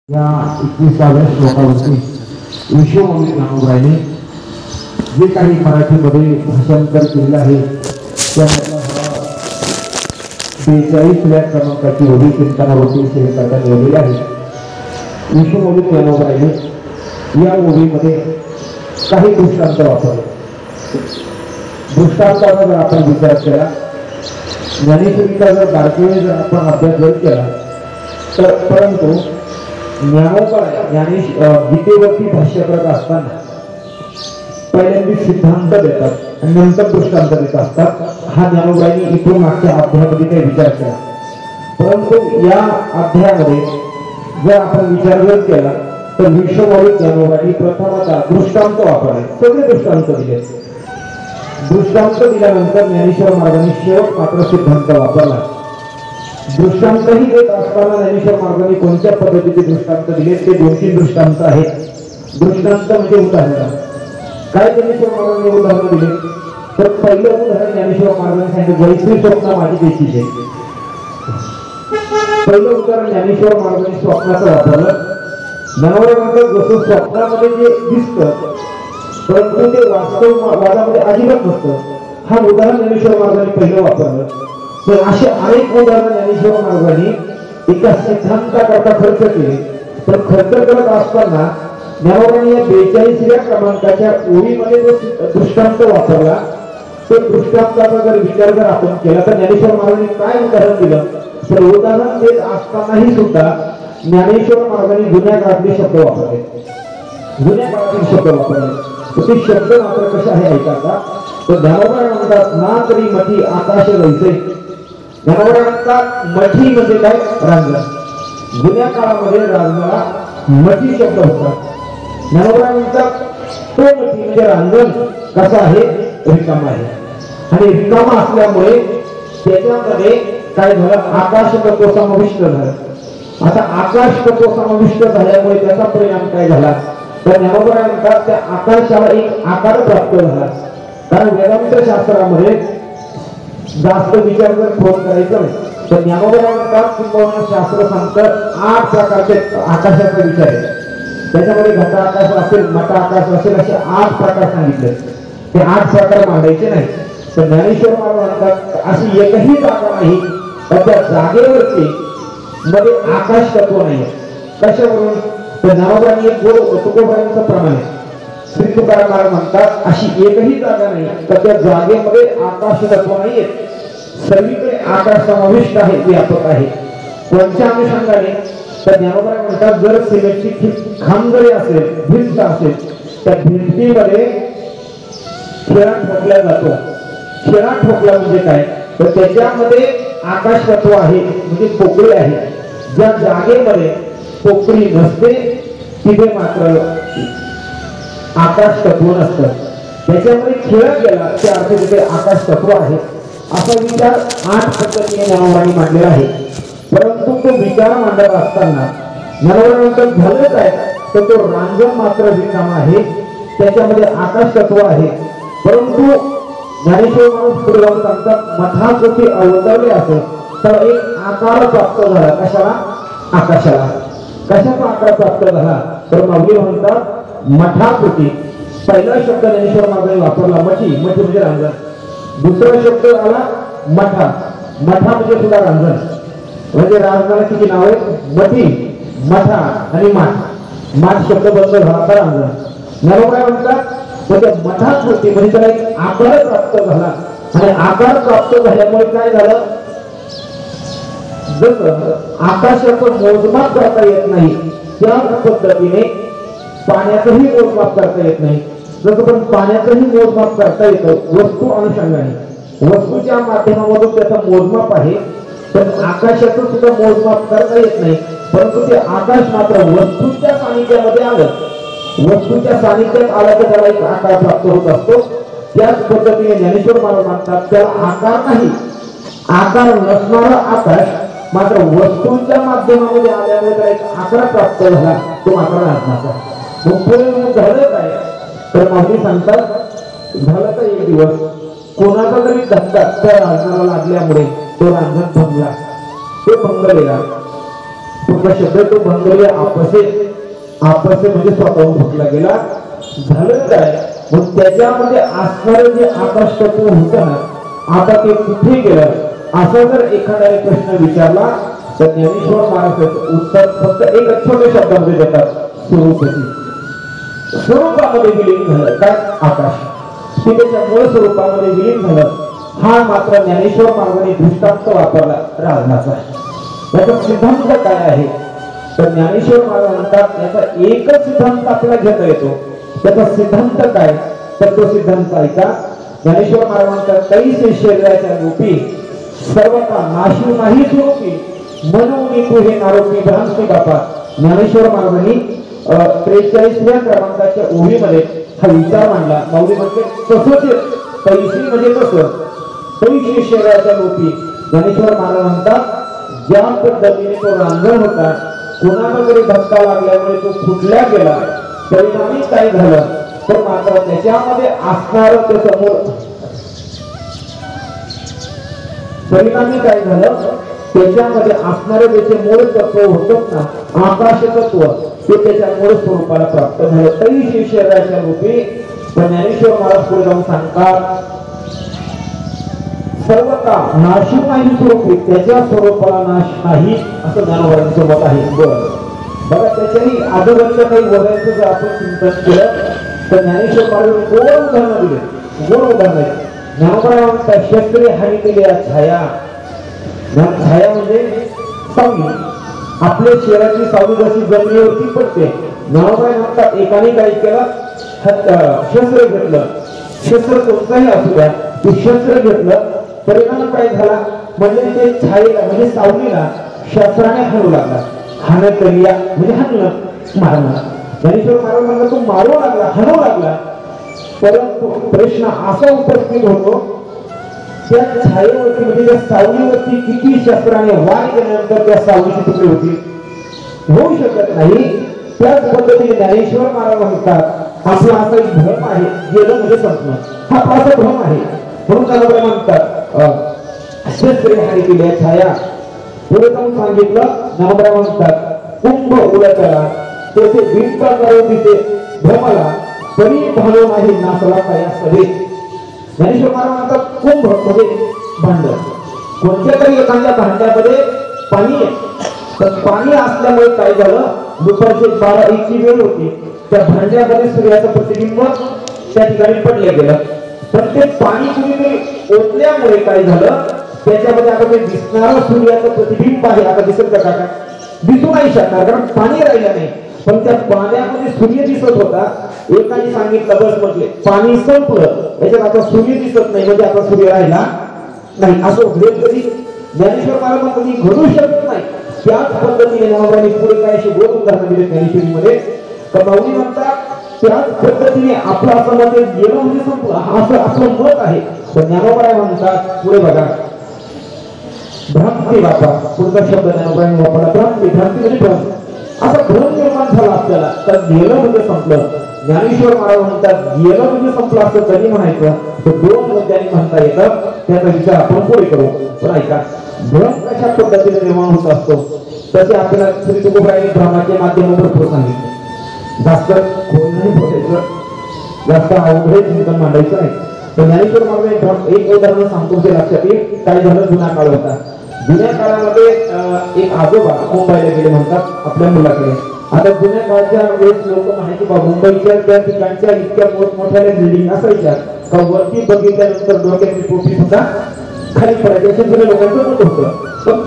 या 21व्या श्लोकावरती विश्वमौली ज्ञानोबाईंनी जे काही मराठीमध्ये भाषांतर केलेलं आहे त्यामधला 42व्या क्रमांकाची ओवी चिंतनावरती सेवकांना लिहिलेली आहे। विश्वमौली ज्ञानोबाईंनी या ओवीमध्ये काही दृष्टांत वापरले। दृष्टांताचा जर आपण विचार केला, ज्ञानेश्वरीचा जर बारकाईने जर आपण अभ्यास जर केला तर परंतु ज्ञानोबा गीतेवरती भाष्य करत असताना पहिल्यांदा सिद्धांत देतात आणि नंतर दृष्टांत देत असतात। हा ज्ञानोबाईंनी इथून मागच्या अध्यायामध्ये काही विचार केला, परंतु या अध्यायामध्ये जर आपण विचार जर केला तर विश्वमौली ज्ञानोबाईंनी प्रथमतः दृष्टांत वापरले। सगळे दृष्टांत दिले। दृष्टांत दिल्यानंतर ज्ञानेश्वर महाराजांनी शेवट मात्र सिद्धांत वापरला। दृष्टांतही देत असताना ज्ञानेश्वर महाराजांनी कोणत्या पद्धतीचे दृष्टांत दिले ते 2-3 दृष्टांत आहेत। दृष्टांत म्हणजे उदाहरण काय ज्ञानेश्वर महाराजांनी उदाहरण दिले तर पहिलं उदाहरण ज्ञानेश्वर महाराजांनी सांगितलं जैसे स्वप्न माझी देशीचे। पहिलं उदाहरण ज्ञानेश्वर महाराजांनी स्वप्नाचं वापरलं। ज्ञानोबाईंचं जसं स्वप्नामध्ये जे दिसतं परंतु ते वास्तव वादामध्ये अजिबात नसतं, हा उदाहरण ज्ञानेश्वर महाराजांनी पहिलं वापरलं। तर असे अनेक उदाहरण ज्ञानेश्वर महाराजांनी एका सिद्धांताकरता खर्च केले। तर खर्च करत असताना ज्ञानोबाईंनी या 42व्या क्रमांकाच्या ओळीमध्ये जो दृष्टांत वापरला तो दृष्टांताचा जर विचार जर आपण केला तर ज्ञानेश्वर महाराजांनी काय उदाहरण दिलं तर उदाहरण देत असतानाही सुद्धा ज्ञानेश्वर महाराजांनी जुन्या काळातले शब्द वापरले। जुन्या काळातील शब्द वापरले ते शब्द मात्र कसे आहे ऐका। तर ज्ञानोबाई म्हणतात ना तरी मठी आकाश वैसे। ज्ञानोबाई म्हणतात मठी म्हणजे काय? रांजण। जुन्या काळामध्ये रांजणाला मठी शब्द होता। ज्ञानोबाई म्हणतात तो मठी म्हणजे रांजण कसा आहे? रिकामा आहे आणि रिकामा असल्यामुळे त्याच्यामध्ये काय झालं? आकाश तत्व समाविष्ट झालं। आता आकाश तत्व समाविष्ट झाल्यामुळे त्याचा परिणाम काय झाला तर ज्ञानोबाई म्हणतात त्या आकाशाला एक आकार प्राप्त झाला। कारण वेदांत शास्त्रामध्ये जास्त विचार जर खोल करायचा नाही तर ज्ञानोबाई म्हणतात की शास्त्र सांगतं 8 प्रकारचे आकाशाचा विचार आहे। त्याच्यामध्ये घट आकाश असेल, मठ आकाश असेल, असे 8 प्रकार सांगितले। ते 8 प्रकार मांडायचे नाही। तर ज्ञानेश्वर महाराज म्हणतात अशी एकही जागा नाही तर त्या जागेवरती मध्ये आकाश तत्व नाही। कशावरून? तर ज्ञानोबाईंनी एक तुकोबाईंचं प्रमाण आहे। श्री तुकाराम महाराज म्हणतात अशी एकही जागा नाही तर त्या जागेमध्ये आकाश तत्व नाहीये। सर्वीकडे आकाश समाविष्ट आहे, व्यापक आहे। कोणत्या अनुषंगाने? तर ज्ञानोबाई म्हणतात जर सिमेंटची खांब जरी असेल, भिंत असेल त्या भिंतीमध्ये खेळा ठोकला जातो। खेळा ठोकला म्हणजे काय तर त्याच्यामध्ये आकाश तत्व आहे म्हणजे पोकळी आहे। ज्या जागेमध्ये पोकळी नसते तिथे मात्र आकाश तत्व नसतं। त्याच्यामध्ये खेळ केला त्या अर्थ तिथे आकाश तत्व आहे असा विचार 8 पद्धतीने ज्ञानोबाईंनी मांडलेला आहे। परंतु तो विचार मांडत असताना ज्ञानोबाईंनंतर झालं काय तर तो रांजण मात्र रिकामा आहे, त्याच्यामध्ये आकाश तत्व आहे। परंतु ज्ञानेश्वर महाराज पुढे जाऊन सांगतात मठापोटी अवतरले असेल तर एक आकार प्राप्त झाला। कशाला? आकाशाला। कशाचा आकार प्राप्त झाला तर माऊली म्हणतात मठापोटी। पहिला शब्द ज्ञानेश्वर महाराजांनी वापरला मठी, मठी म्हणजे रांजण। दुसरा शब्द आला मठा, मठा म्हणजे सुद्धा रांजण। म्हणजे रांजणाला किती नाव आहेत? मठी, मठा आणि माठ। माठ शब्द बंद झाला तर रांजण। ज्ञानोबाई म्हणतात म्हणजे मठापोटी म्हणजे त्याला एक आकार प्राप्त झाला आणि आकार प्राप्त झाल्यामुळे काय झालं? जसं आकाशाचं मोजमाप करता येत नाही त्याच पद्धतीने पाण्याचंही मोजमाप करता येत नाही। जसं पण पाण्याचंही मोजमाप करता येतं वस्तू अनुषंगाने, वस्तूच्या माध्यमामधून त्याचं मोजमाप आहे, पण आकाशाचं सुद्धा मोजमाप करता येत नाही। परंतु ते आकाश मात्र वस्तूच्या सानिध्यामध्ये आलं, वस्तूच्या सानिध्यात आला तर त्याला एक आकार प्राप्त होत असतो। त्याच पद्धतीने ज्ञानेश्वर महाराज म्हणतात त्याला आकार नाही, आकार नसणारा आकाश मात्र वस्तूंच्या माध्यमामध्ये आल्यामुळे त्याला एक आकार प्राप्त झाला, तो मात्र रांजणाचा। मग झालं काय तर माऊली सांगतात झालं तर एक दिवस कोणाचा तरी धक्का त्या रांजणाला लागल्यामुळे तो रांजण भंगला। तो भंगलेला पुढचा शब्द तो बंधले आपसे म्हणजे स्वतःहून फुटला गेला. झालं काय मग त्याच्यामध्ये असणारं जे आकाश तत्व होतं ना आता ते कुठे गेलं असा जर एखाद्याने प्रश्न विचारला तर ज्ञानेश्वर महाराजांचं उत्तर फक्त एक छोट्या शब्दामध्ये देतात, स्वरूपामध्ये विलीन झालं. काय आकाश ते त्याच्या मूळ स्वरूपामध्ये विलीन झालं. हा मात्र ज्ञानेश्वर महाराजांनी दृष्टांत वापरला राजनाचा. याचा सिद्धांत काय आहे तर ज्ञानेश्वर महाराज म्हणतात याचा एकच सिद्धांत आपल्याला घेता येतो. त्याचा सिद्धांत काय तर तो सिद्धांत ऐका. ज्ञानेश्वर महाराज म्हणतात कैसे शरीराच्या रूपी सर्वता नाशिव नाही स्वरूपी म्हणून तू हे नारोपी भ्रांती बापा. ज्ञानेश्वर महाराजांनी 43व्या क्रमांकाच्या ओळीमध्ये हा विचार मांडला. माऊली म्हणते तसंच पैसे म्हणजे कसं पैसे शरीराच्या रूपी. ज्ञानेश्वर महाराज म्हणतात ज्या पद्धतीने तो रांजण होता कोणाला जरी धक्का लागल्यामुळे तो फुटल्या गेला परिणामी काय झालं तर मात्र त्याच्यामध्ये असणार ते समोर परिणामी काय झालं त्याच्यामध्ये असणारे त्याचे मूळ तत्व होतच ना आकाश तत्व ते त्याच्या मूळ स्वरूपाला प्राप्त झालं. तरी शरीराच्या रूपी ज्ञानेश्वर महाराज पुढे जाऊन सांगतात सर्वता नाशिव नाही स्वरूपी त्याच्या स्वरूपाला नाश नाही असं ज्ञानोबांचं मत आहे. बघा त्याच्याही अगोदरच्या काही वरायचं जर आपण चिंतन केलं तर ज्ञानेश्वर महाराजांनी गोड उदाहरणं दिले. गोड उदाहरण आहे. ज्ञानोबा शस्त्रे हानी केली छाया. छाया म्हणजे सावली. आपल्या शरीराची सावली जशी जमिनीवरती पडते ज्ञानोबा म्हणतात एकाने काय केलं शस्त्र घेतलं. शस्त्र कोणताही असू द्या ते शस्त्र घेतलं परिणाम काय झाला म्हणजे ते छायेला म्हणजे सावलीला शस्त्राने हाणू लागला. हाणं करिया म्हणजे हाणलं मारणं. ज्ञानेश्वर महाराज म्हणतात तो मारू लागला हाणू लागला. परंतु प्रश्न असा उपस्थित होतो त्या छायेवरती म्हणजे त्या सावलीवरती किती शस्त्राने वार केल्यानंतर त्या सावलीची तुकडी होती होऊ शकत नाही. त्याच पद्धतीने ज्ञानेश्वर महाराज म्हणतात आपला असा एक भ्रम आहे गेलं म्हणजे संपलं. हा असा भ्रम आहे म्हणून त्याला म्हणतात शस्त्रे हानी केली छाया. पुढे जाऊन सांगितलं ज्ञानोबा म्हणतात कुंभ उलटला तेथे बिंब करून तिथे भ्रमला तरी भालो नाही नाचला पाया सभे. ज्ञानेश्वर महाराज म्हणतात कुंभ म्हणजे भांड. कोणत्या तरी एखाद्या भांड्यामध्ये पाणी आहे तर पाणी असल्यामुळे काय झालं दुपारचे 12-1ची वेळ होती त्या भांड्यामध्ये सूर्याचं प्रतिबिंब त्या ठिकाणी पडलं गेलं. तर ते पाणी कुणीतरी ओतल्यामुळे काय झालं त्याच्यामध्ये आता ते दिसणारं सूर्याचं प्रतिबिंब आहे आता दिसत का काय दिसू नाही शकणार कारण पाणी राहिलं नाही. पण त्या पाण्यामध्ये सूर्य दिसत होता. एकाने सांगितलं बस म्हटले पाणी संपलं याच्यात आता सूर्य दिसत नाही म्हणजे आता सूर्य राहिला नाही असं होईल कधी. ज्ञानेश्वर महाराज घडू शकत नाही. त्याच पद्धतीने ज्ञानोबांनी पुढे काय अशी गोड उदाहरणं दिली ज्ञानेश्वरीमध्ये तर माऊली म्हणतात त्याच पद्धतीने आपलं असं मत गेलं म्हणजे संपलं असं आपलं मत आहे. पण ज्ञानोबा म्हणतात पुढे बघा भ्रांती बापा. पुढचा शब्द ज्ञानोबांनी वापरला भ्रांती. भ्रांती म्हणजे भ्रम. असा भ्रम निर्माण झाला आपल्याला तर गेलं म्हणजे संपलं. ज्ञानेश्वर महाराज म्हणतात गेलं म्हणजे संपलं असं कधी म्हणायचं तर 2 मुद्द्यांनी म्हणता येतं. त्याचा विचार आपण पुढे करू. पण ऐका भ्रम कशा पद्धतीने निर्माण होत असतो तसे आपल्याला श्री तुकोबाईंनी भ्रमाच्या माध्यमावर पुढे सांगितलं. जास्त खोल नाही बोलायचं जास्त अवघड चिंतन मांडायचं नाही. तर ज्ञानेश्वर महाराज एक उदाहरण सांगतो ते लक्षात येईल. काय झालं जुना काळ होता. जुन्या काळामध्ये एक आजोबा मुंबईला गेले म्हणतात आपल्या मुलाकडे. आता जुन्या काळच्या वेळेस लोक म्हणायचे बा मुंबईच्या त्या ठिकाणच्या इतक्या मोठमोठ्या बिल्डिंग असायच्या का वरती बघितल्यानंतर डोक्याची टोपी सुद्धा खाली पडायची अशा जुन्या लोकांचं मत होतं. पण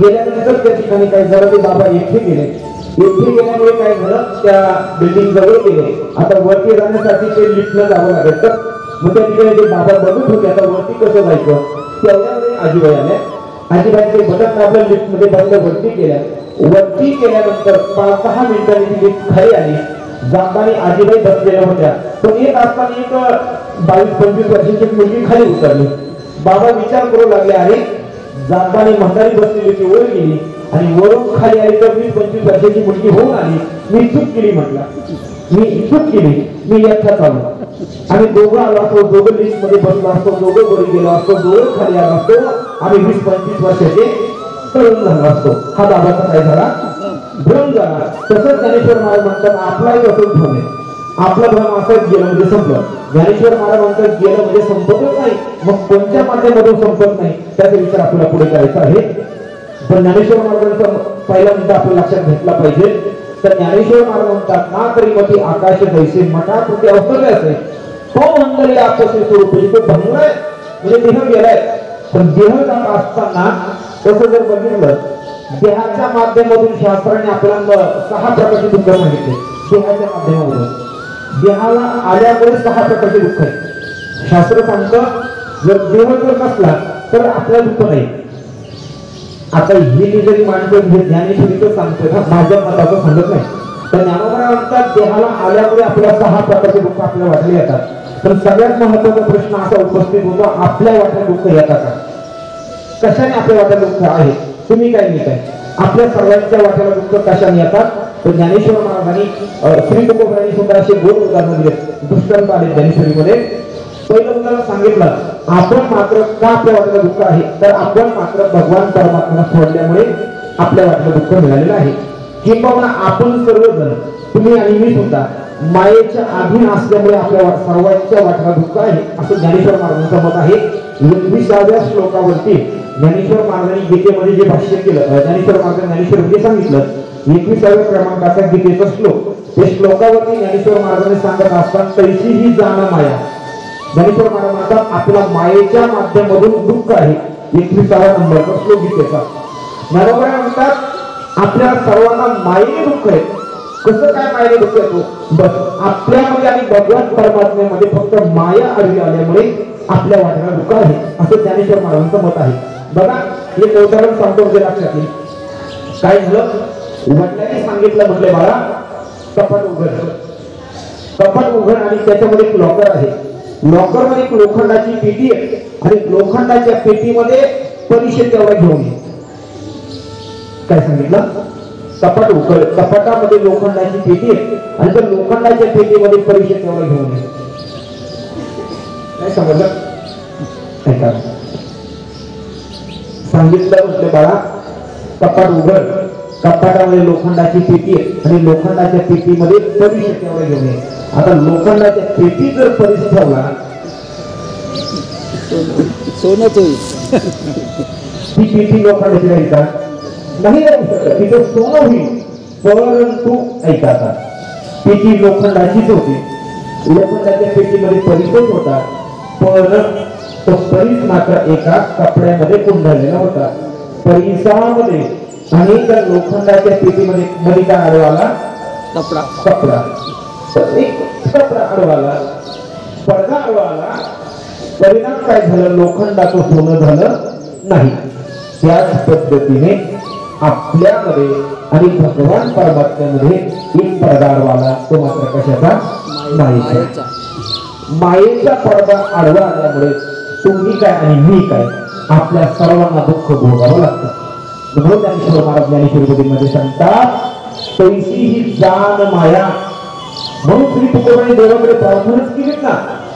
गेल्यानंतर त्या ठिकाणी काय झालं ते बाबा एकटे गेले. एकटे गेल्यामुळे काय झालं त्या बिल्डिंग जवळ गेले. आता वरती जाण्यासाठी ते लिफ्टनं जावं लागेल तर मग त्या ठिकाणी ते बाबा बघत होते आता वरती कसं जायचं. तेवढ्यामध्ये आजीबाई आल्या. आजीबाईचे बटन दाबलं लिफ्ट मध्ये बसलं वरती केल्या. वरती केल्यानंतर 5-6 मिनिटांनी ती लिफ्ट खाली आली. जाताना आजीबाई बसलेल्या होत्या पण येत असताना एक 22-25 वर्षाची मुलगी खाली उतरली. बाबा विचार करू लागले अरे जाताना म्हातारी बसलेली ती वर गेली आणि वरून खाली आली तर 20-25 वर्षाची मुलगी होऊन आली. मी चूक केली म्हटलं मी चूक केली मी एकटा चालू आम्ही दोघं आलो असतो दोघं लिफ्ट मध्ये बसलो असतो दोघं वर गेलो असतो दोघं खाली आलो असतो आम्ही 20-25 वर्षाचे तरुण झाला असतो, हा बाबाचा काय झाला भ्रम झाला. तसंच ज्ञानेश्वर महाराज म्हणतात आपलाही असंच भ्रम आहे. आपला भ्रम असंच गेलं म्हणजे संपलं. ज्ञानेश्वर महाराज म्हणतात गेलं म्हणजे संपतच नाही, मग कोणत्या माध्यमातून संपत नाही त्याचा विचार आपल्याला पुढे करायचा आहे. पण ज्ञानेश्वर महाराजांचा पहिला मुद्दा आपण लक्षात घेतला पाहिजे. तर ज्ञानेश्वर महाराज म्हणतात ना तरी मग आकाश जैसे मठात होते अवतरले असे तो मंडळी आपले स्वरूप तो भंगलाय म्हणजे देह गेलाय. पण देह जात असताना तसं जर बघितलं देहाच्या माध्यमातून शास्त्राने आपल्याला 6 प्रकारचे दुःख सांगितले. देहाच्या माध्यमातून देहाला आल्यामुळे 6 प्रकारचे दुःख आहे. शास्त्र सांगतं जर देह जर नसला तर आपल्याला दुःख नाही. आता ही जरी माणसं म्हणजे ज्ञानेश्वरीचं सांगतोय ना, माझ्या मताचं सांगत नाही. तर ज्ञानोबा म्हणतात देहाला आल्यामुळे आपल्याला 6 प्रकारचे दुःख आपल्याला वाटले येतात. पण सगळ्यात महत्त्वाचा प्रश्न असा उपस्थित होतो आपल्या वाट्यात दुःख येतात का? कशाने आपल्या वाट्यात दुःख आहे? तुम्ही काय लिहिताय? आपल्या सर्वांच्या वाट्याला दुःख कशाने येतात? तर ज्ञानेश्वर महाराजांनी श्री तुकोबरांनी सुद्धा असे 2 उदाहरण दिले. दृष्टांत आले ज्ञानेश्वरीमध्ये. पहिलं उदाहरण सांगितलं आपण मात्र का आपल्या वाट्याला दुःख आहे, तर आपण मात्र भगवान परमात्म्याला सोडल्यामुळे आपल्या वाट्याला दुःख मिळालेलं आहे. किंवा आपण सर्वजण तुम्ही आणि मी सुद्धा मायेच्या अधीन असल्यामुळे आपल्या सर्वांच्या वाट्याला दुःख आहे असं ज्ञानेश्वर महाराजांचं मत आहे. 21व्या श्लोकावरती ज्ञानेश्वर महाराजांनी गीतेमध्ये जे भाष्य केलं, ज्ञानेश्वर महाराजांनी ज्ञानेश्वरीमध्ये सांगितलं 21व्या क्रमांकाचा गीतेचा श्लोक. ते श्लोकावरती ज्ञानेश्वर महाराजांनी सांगत असतात तैशी ही जाण माया. ज्ञानेश्वर महाराज म्हणतात आपला मायेच्या माध्यमातून दुःख आहे. 21व्या नंबरचा श्लोक गीतेचा. ज्ञानोबा म्हणतात आपल्या सर्वांना मायेने दुःख आहे. कसं काय मायेने दुःख येतो? बस आपल्यामध्ये आणि भगवान परमात्म्यामध्ये फक्त माया आडवी आल्यामुळे आपल्या वाट्याला दुःख आहे असं ज्ञानेश्वर महाराजांचं मत आहे. बघा हे उदाहरण सांगतो म्हणजे लक्षात येईल. काय झालं? वडिलांनी सांगितलं म्हटले बाळा कपाट उघड. कपाट उघड आणि त्याच्यामध्ये एक लॉकर आहे. लॉकर मध्ये एक लोखंडाची पेटी आहे आणि लोखंडाच्या पेटीमध्ये परिषद तेवढा घेऊन ये. काय सांगितलं? कपाट उघड, कपाटामध्ये लोखंडाची पेटी आहे आणि त्या लोखंडाच्या पेटीमध्ये परिषद तेवढा घेऊन ये. काय समजलं? ऐका सांगितलं म्हटले बाळा कपाट उघड, कपाटामध्ये लोखंडाची पेटी आहे आणि लोखंडाच्या पेटीमध्ये परिषद तेवढा घेऊन ये. आता लोखंडाच्या पेटी जर परिषद ठेवला सोनच होईल. ती पेटी लोखंडाची राहील का? नाही राहू शकत. तिथं सोनं होईल. परंतु ऐका आता पेटी लोखंडाचीच होती. लोखंडाच्या पेटीमध्ये परिसच होता पण तो परीस मात्र एका कपड्यामध्ये गुंडाळलेला होता. परिसामध्ये आणि त्या लोखंडाच्या पेटीमध्ये मध्ये काय आडवाला? कपडा. कपडा. एक कपडा आडवाला, पडदा आडवाला. परिणाम काय झालं? लोखंडाचं सोनं झालं नाही. त्याच पद्धतीने आपल्यामध्ये आणि भगवान परमात्म्यामध्ये एक पडदा आडवाला, तो मात्र कशाचा? मायेचा. मायेचा पडदा आडवा आल्यामुळे तुम्ही काय आणि मी काय आपल्या सर्वांना दुःख भोगावं लागतं. म्हणून ज्ञानेश्वर महाराज ज्ञानेश्वरीमध्ये सांगतात तैसी ही जाण माया. म्हणून श्री तुकोबांनी देवाकडे प्रार्थनाच केलीत ना,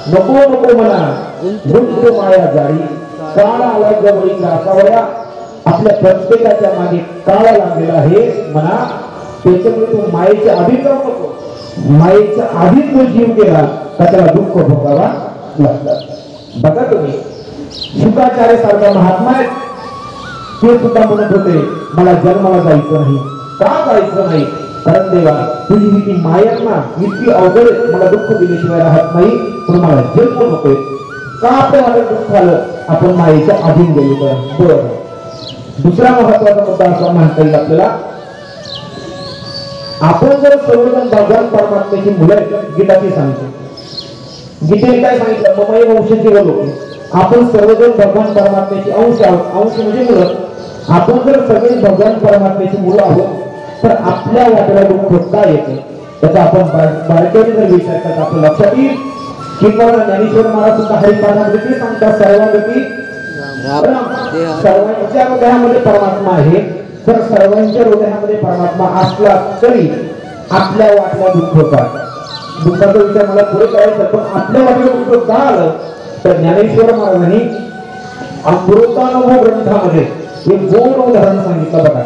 नको नको मला गुंत माया जाळी काळ आला जवळी कासावया. आपल्या प्रत्येकाच्या मागे काळ लागलेला आहे म्हणा, त्याच्यामुळे तो मायेच्या आधी जाऊ नको. मायेच्या आधी जो जीव गेला त्याला दुःख भोगावा लागतात. बघा तुम्ही शुकाचार्य सारखा महात्मा आहे, ते सुद्धा म्हणत होते मला जन्माला जायचं नाही. का जायचं नाही? कारण देवा तुझी ही माया ना इतकी अवघड, मला दुःख दिल्याशिवाय राहत नाही, पण मला जन्म नकोय. का आपल्याला दुःख आलं? आपण मायेच्या अधीन गेलो तर. बरं, दुसरा महत्वाचा मुद्दा असा म्हणता येईल आपल्याला, आपण जर सर्वजण भगवान परमात्म्याची मुलं गीताची सांगतो. गीतेने काय सांगितलं? ममय वंशाची लोक आपण सर्वजण भगवान परमात्म्याची अंश आहोत. अंश म्हणजे मुलं. आपण जर सगळे भगवान परमात्म्याची मुलं आहोत तर आपल्या वाट्याला दुःख काय येते त्याचा आपण बारकाईने जर विचार करता आपल्या लक्षात येईल. किंवा ज्ञानेश्वर महाराज सुद्धा हरिपाठामध्ये सांगतात सर्वांगती सर्वांच्या हृदयामध्ये परमात्मा आहे. तर सर्वांच्या हृदयामध्ये परमात्मा असला तरी आपल्या वाट्याला दुःख का? दुःखाचा विचार मला पुढे करायचा, पण आपल्या वाट्याला दुःख का आलं? तर ज्ञानेश्वर महाराजांनी अमृतानुभव ग्रंथामध्ये एक गोड उदाहरण सांगितलं बघा.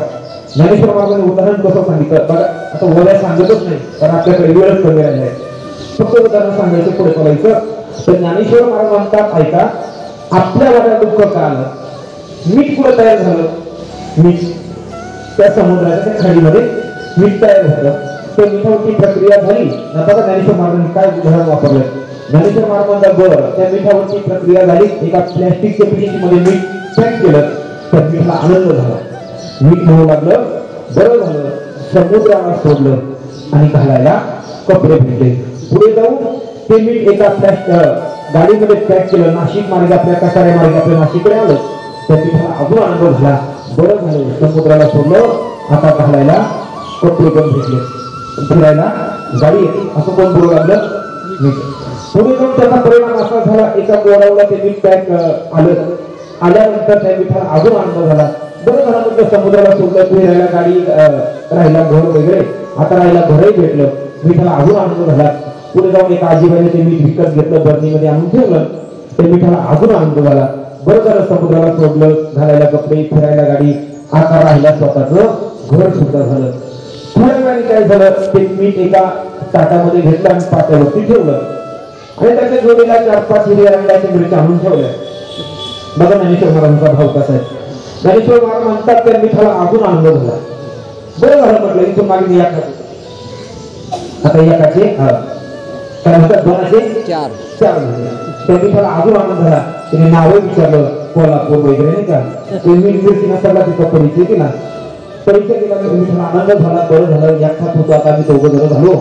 ज्ञानेश्वर महाराजांनी उदाहरण कसं सांगितलं बघा. आता वया सांगतच नाही कारण आपल्याकडे वेळच कमी राहिला आहे. फक्त उदाहरण सांगायचं पुढे बोलायचं. तर ज्ञानेश्वर महाराज म्हणतात ऐका, आपल्या वाट्यात दुःख का आलं? मीठ कुठं तयार झालं? मीठ त्या समुद्राच्या त्या खाडीमध्ये मीठ तयार झालं. त्या मिठावरची प्रक्रिया झाली. नंतर ज्ञानेश्वर महाराजांनी काय उदाहरण वापरलं? ज्ञानेश्वर महाराजांचा बरं त्या मिठावरची प्रक्रिया झाली. एका प्लॅस्टिकच्या पिशवीमध्ये मीठ पॅक केलं. त्या मिठाला आनंद झाला. मीठ म्हणू लागलं, बरं झालं. समुद्राला सोडलं आणि घालायला कपडे भेटले. पुढे जाऊन ते मीठ एका गाडीमध्ये पॅक केलं. नाशिक मार्गे आपल्या कसाऱ्या मार्गे आपल्या नाशिककडे आलं. त्या मिठाला अजून आनंद झाला. बरं झालं, समुद्राला सोडलं, आता घालायला कपडे पण भेटले. फिरायला गाडी येते असं पण बोलू लागलं मीठ. पुढे जाऊन त्याचा परिणाम असा झाला, एका गोडाऊनला ते मीठ पॅक आलं. आल्यानंतर त्या मिठाला अजून आनंद झाला. बरं झालं म्हणजे समुद्राला सोडलं, फिरायला गाडी राहिला, घर वगैरे, आता राहिला घरही भेटलं. मिठाला अजून आनंद झाला. पुढे जाऊन एका आजीबाईने ते मीठ विकत घेतलं, बरणीमध्ये आणून ठेवलं. त्या मिठाला अजून आनंद झाला. बरं झालं समुद्राला सोडलं, घालायला कपडे, फिरायला गाडी, आता राहिला स्वतःच घर सुद्धा झालं. थोड्या वेळाने काय झालं, ते मीठ एका ताटामध्ये घेतलं आणि पाट्यावरती ठेवलं आणि त्याच्या जोडीला 4-5 हिरव्या रंगाच्या मिरच्या आणून ठेवल्या. बघा ज्ञानेश्वर महाराजांचा भाव कसा आहे. ज्ञानेश्वर महाराज म्हणतात त्या मिठाला अजून आनंद झाला. बरं झालं म्हटलं, इथून मागे या आता एकाचे काय म्हणतात, 2-4 त्या मिठाला अजून आनंद झाला. त्याने नावं विचारलं, कोल्हापूर वगैरे नाही का, तुम्ही मिरची नसताना तिथं परिचय केला. परिचय केला मिठाला आनंद झाला. बरं झालं, यात होतो, आता आम्ही 2 जण झालो.